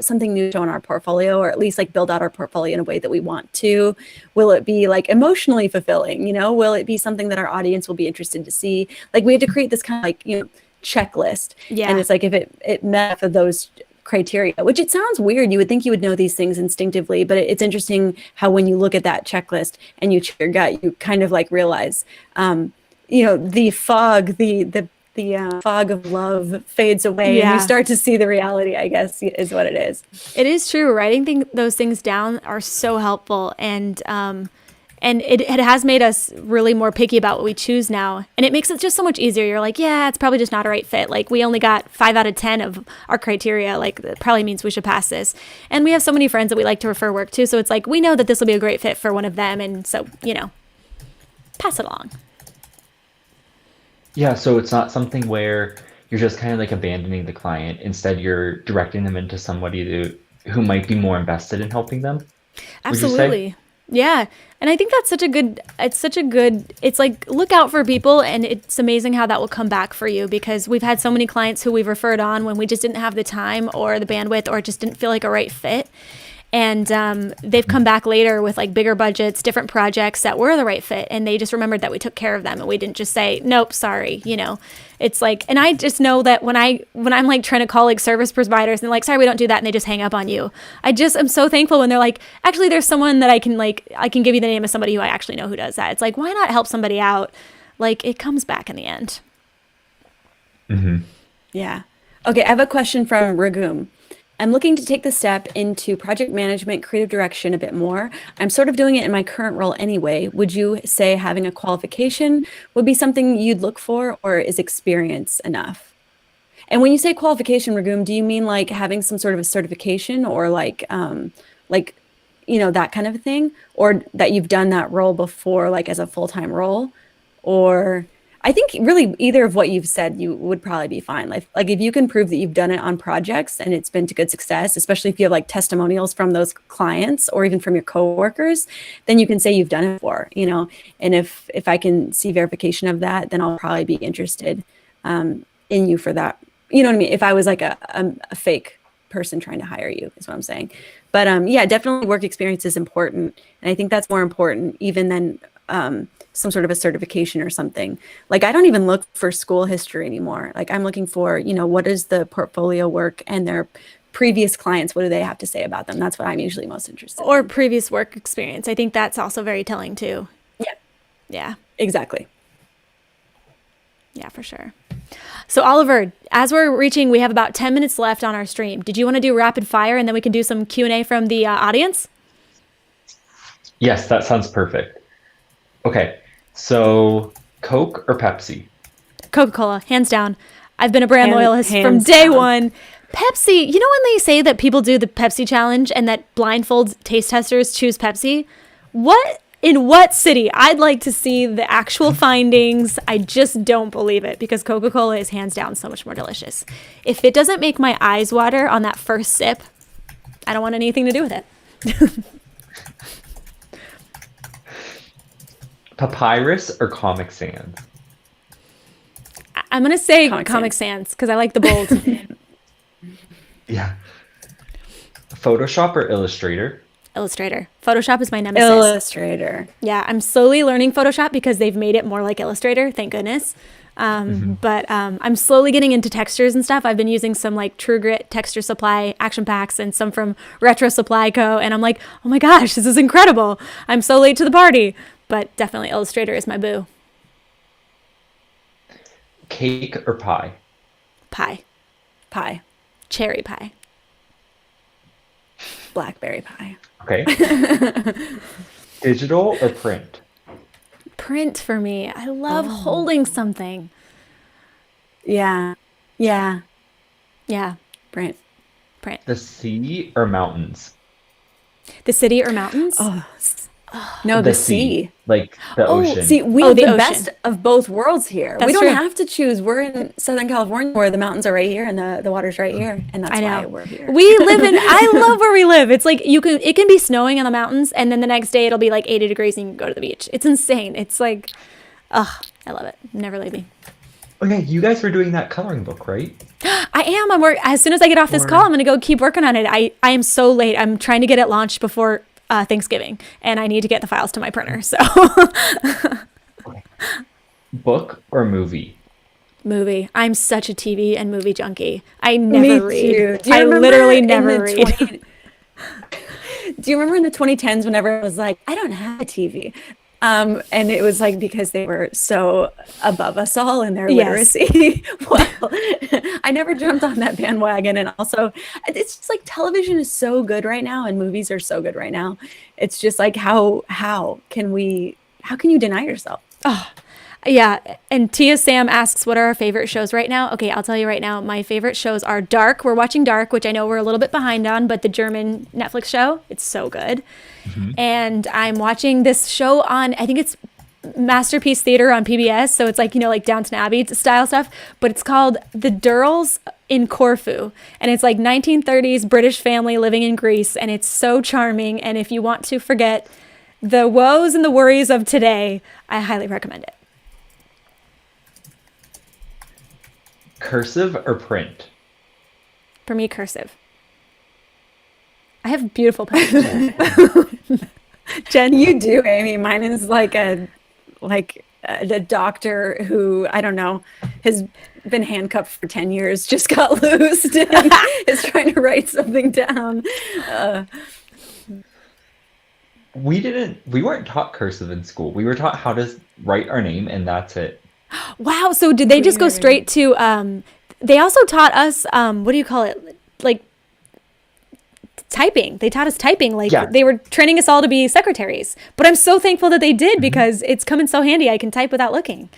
something new to show in our portfolio, or at least like build out our portfolio in a way that we want to? Will it be like emotionally fulfilling? Will it be something that our audience will be interested to see? Like, we had to create this kind of like, checklist. Yeah. And it's like, if it met for those criteria, which it sounds weird. You would think you would know these things instinctively, but it's interesting how when you look at that checklist and you check your gut, you kind of like realize, the fog of love fades away, and Yeah. you start to see the reality, I guess, is what it is. It is true. Writing those things down are so helpful, and it has made us really more picky about what we choose now, and it makes it just so much easier. You're like, yeah, it's probably just not a right fit. Like, we only got 5 out of 10 of our criteria. Like, that probably means we should pass this. And we have so many friends that we like to refer work to, so it's like we know that this will be a great fit for one of them, and so pass it along. Yeah, so it's not something where you're just kind of like abandoning the client. Instead, you're directing them into somebody who might be more invested in helping them. Would you say? Absolutely. Yeah. And I think that's it's like, look out for people, and it's amazing how that will come back for you, because we've had so many clients who we've referred on when we just didn't have the time or the bandwidth, or it just didn't feel like a right fit. And they've come back later with like bigger budgets, different projects that were the right fit, and they just remembered that we took care of them, and we didn't just say, nope, sorry. It's like, and I just know that when I'm like trying to call like service providers and they're like, sorry, we don't do that, and they just hang up on you. I'm so thankful when they're like, actually, there's someone that I can give you the name of somebody who I actually know who does that. It's like, why not help somebody out? Like, it comes back in the end. Mm-hmm. Yeah. Okay, I have a question from Ragum. I'm looking to take the step into project management, creative direction a bit more. I'm sort of doing it in my current role anyway. Would you say having a qualification would be something you'd look for, or is experience enough? And when you say qualification, Ragum, do you mean like having some sort of a certification, or like that kind of thing, or that you've done that role before, like as a full-time role, or I think really either of what you've said, you would probably be fine. Like if you can prove that you've done it on projects and it's been to good success, especially if you have like testimonials from those clients or even from your coworkers, then you can say you've done it before, and if I can see verification of that, then I'll probably be interested in you for that. You know what I mean? If I was like a fake person trying to hire you, is what I'm saying. But yeah, definitely work experience is important. And I think that's more important even than some sort of a certification or something. Like I don't even look for school history anymore. Like I'm looking for, what is the portfolio work and their previous clients, what do they have to say about them? That's what I'm usually most interested Or in. previous work experience. I think that's also very telling too. Yeah, Yeah. exactly. Yeah, for sure. So Oliver, as we have about 10 minutes left on our stream. Did you want to do rapid fire and then we can do some Q&A from the audience? Yes, that sounds perfect. Okay, so Coke or Pepsi? Coca-Cola, hands down. I've been a brand loyalist from hands day down. one. Pepsi, when they say that people do the Pepsi challenge and that blindfold taste testers choose Pepsi, in what city? I'd like to see the actual findings. I just don't believe it because Coca-Cola is hands down so much more delicious. If it doesn't make my eyes water on that first sip, I don't want anything to do with it. Papyrus or Comic Sans? I'm going to say Comic Comic Sans because I like the bold. Yeah. Photoshop or Illustrator? Illustrator. Photoshop is my nemesis. Illustrator. Yeah, I'm slowly learning Photoshop because they've made it more like Illustrator, thank goodness. But I'm slowly getting into textures and stuff. I've been using some like True Grit Texture Supply action packs and some from Retro Supply Co. And I'm like, oh my gosh, this is incredible. I'm so late to the party. But definitely Illustrator is my boo. Cake or pie? Pie. Pie. Cherry pie. Blackberry pie. Okay. Digital or print? Print for me. I love holding something. Yeah. Yeah. Yeah, Print. print. The sea or mountains? The city or mountains? No, the sea. Like the ocean. See, we Oh, have the the ocean. best of both worlds here. That's We don't true. have to choose. We're in Southern California where the mountains are right here and the water's right here. And that's I why know. we're here. I love where we live. It's like it can be snowing in the mountains and then the next day it'll be like 80 degrees and you can go to the beach. It's insane. It's like, I love it. Never leave me. Okay, you guys were doing that coloring book, right? I am. As soon as I get off this call, I'm going to go keep working on it. I am so late. I'm trying to get it launched before Thanksgiving and I need to get the files to my printer. So Book or movie? movie. I'm such a TV and movie junkie. I Me never read. too. Do you I remember literally in never the read. Do you remember in the 2010s whenever it was like, I don't have a TV? And it was like because they were so above us all in their Yes. literacy. Well, I never jumped on that bandwagon. And also, it's just like television is so good right now and movies are so good right now. It's just like, how can you deny yourself? Yeah, and Tia Sam asks, what are our favorite shows right now? Okay, I'll tell you right now, my favorite shows are Dark. We're watching Dark, which I know we're a little bit behind on, but the German Netflix show, it's so good. And I'm watching this show on, I think it's Masterpiece Theater on PBS, so it's like, like Downton Abbey style stuff, but it's called The Durrells in Corfu, and it's like 1930s British family living in Greece, and it's so charming, and if you want to forget the woes and the worries of today, I highly recommend it. Cursive or print? For me, cursive. I have beautiful pen. Jen, You do, Amy. Mine is like a doctor who, I don't know, has been handcuffed for 10 years, just got loosed and is trying to write something down. We weren't taught cursive in school. We were taught how to write our name and that's it. Wow. So did they just go straight to, they also taught us, what do you call it? Like typing. They taught us typing. Like they were training us all to be secretaries, but I'm so thankful that they did because it's come in so handy. I can type without looking.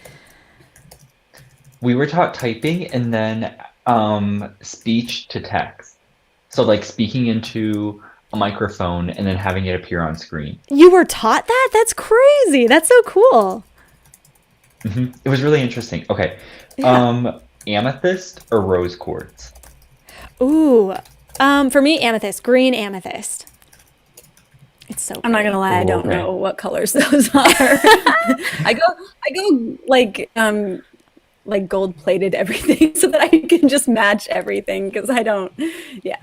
We were taught typing and then speech to text. So like speaking into a microphone and then having it appear on screen. You were taught that? That's crazy. That's so cool. It was really interesting. Okay. Yeah. Amethyst or rose quartz? Ooh. For me, amethyst, green amethyst. It's so I'm not pretty. gonna lie, I don't Okay. know what colors those are. I go like gold plated everything so that I can just match everything because I don't. Yeah,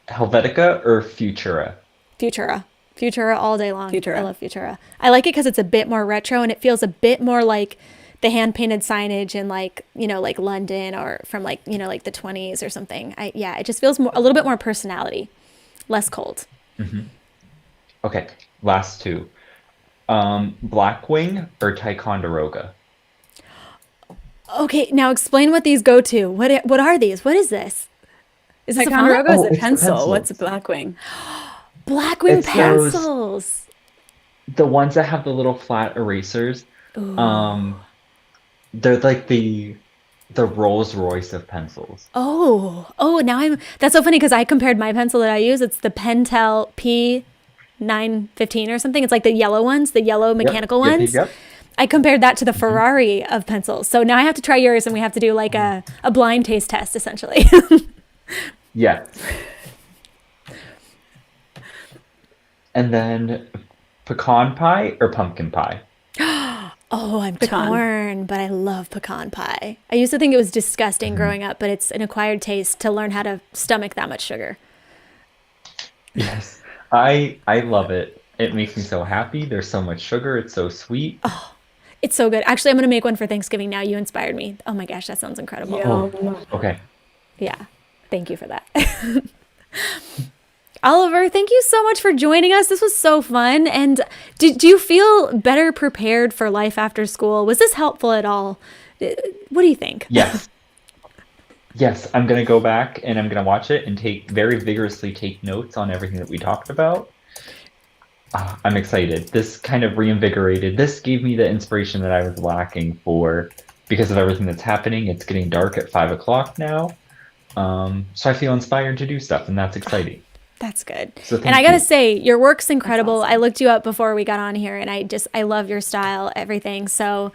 Helvetica or Futura? Futura. Futura all day long. Futura. I love Futura. I like it because it's a bit more retro and it feels a bit more like the hand painted signage in like, like London or from like, like the 20s or something. It just feels a little bit more personality, less cold. Okay, last two. Blackwing or Ticonderoga? Okay, now explain what these go to. What are these? What is this? Is this a font? Ticonderoga is Oh, a it's pencil. pencils. What's a Blackwing? Blackwing It's those pencils. the ones that have the little flat erasers. Ooh. Um, they're like the Rolls Royce of pencils. Oh, that's so funny because I compared my pencil that I use. It's the Pentel P915 or something. It's like the yellow ones, the yellow mechanical ones. Yep. I compared that to the Ferrari of pencils. So now I have to try yours and we have to do like a blind taste test essentially. Yeah. And then pecan pie or pumpkin pie? Oh, I'm Pecan. torn, but I love pecan pie. I used to think it was disgusting growing up, but it's an acquired taste to learn how to stomach that much sugar. Yes. I love it. It makes me so happy. There's so much sugar. It's so sweet. It's so good. Actually, I'm going to make one for Thanksgiving now. You inspired me. Oh my gosh, that sounds incredible. Yeah. Okay. Yeah. Thank you for that. Oliver, thank you so much for joining us. This was so fun. And do you feel better prepared for life after school? Was this helpful at all? What do you think? Yes. Yes, I'm gonna go back and I'm gonna watch it and very vigorously take notes on everything that we talked about. I'm excited. This kind of reinvigorated. This gave me the inspiration that I was lacking because of everything that's happening. It's getting dark at 5 o'clock now. So I feel inspired to do stuff, and that's exciting. That's good. So And I thank got to you. say, your work's incredible. awesome. I looked you up before we got on here and I love your style, everything. So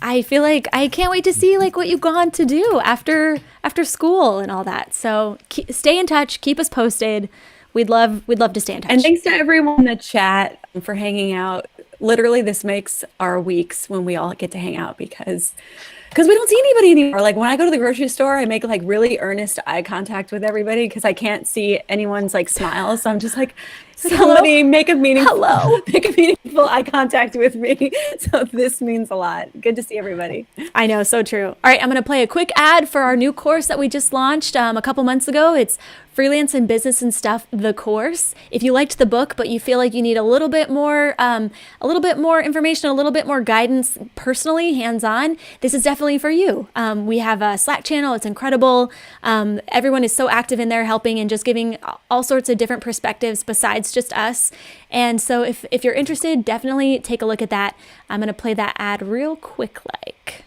I feel like I can't wait to see like what you've gone to do after school and all that. So stay in touch, keep us posted. We'd love to stay in touch. And thanks to everyone in the chat for hanging out. Literally, this makes our weeks when we all get to hang out because we don't see anybody anymore. Like when I go to the grocery store, I make like really earnest eye contact with everybody because I can't see anyone's like smiles. So I'm just like, somebody make a meaningful eye contact with me. So this means a lot. Good to see everybody. I know, so true. All right, I'm going to play a quick ad for our new course that we just launched a couple months ago. It's Freelance and Business and Stuff, the course. If you liked the book, but you feel like you need a little bit more information, a little bit more guidance personally, hands-on, this is definitely for you. We have a Slack channel. It's incredible. Everyone is so active in there helping and just giving all sorts of different perspectives besides just us. And so if you're interested, definitely take a look at that. I'm going to play that ad real quick like.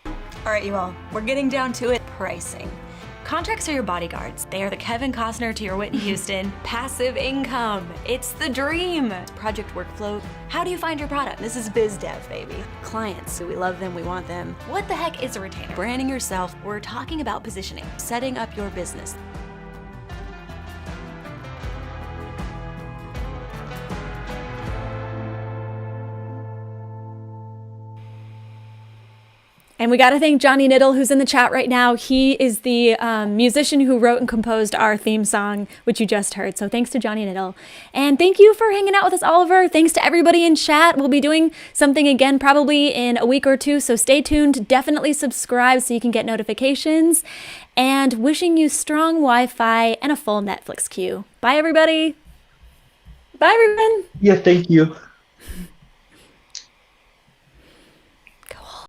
All right, you all, we're getting down to it. Pricing. Contracts are your bodyguards. They are the Kevin Costner to your Whitney Houston. Passive income. It's the dream. Project workflow. How do you find your product? This is biz dev, baby. Clients. Do we love them? We want them. What the heck is a retainer? Branding yourself. We're talking about positioning. Setting up your business. And we got to thank Johnny Niddle, who's in the chat right now. He is the musician who wrote and composed our theme song, which you just heard. So thanks to Johnny Niddle. And thank you for hanging out with us, Oliver. Thanks to everybody in chat. We'll be doing something again probably in a week or two. So stay tuned. Definitely subscribe so you can get notifications. And wishing you strong Wi-Fi and a full Netflix queue. Bye, everybody. Bye, everyone. Yeah, thank you.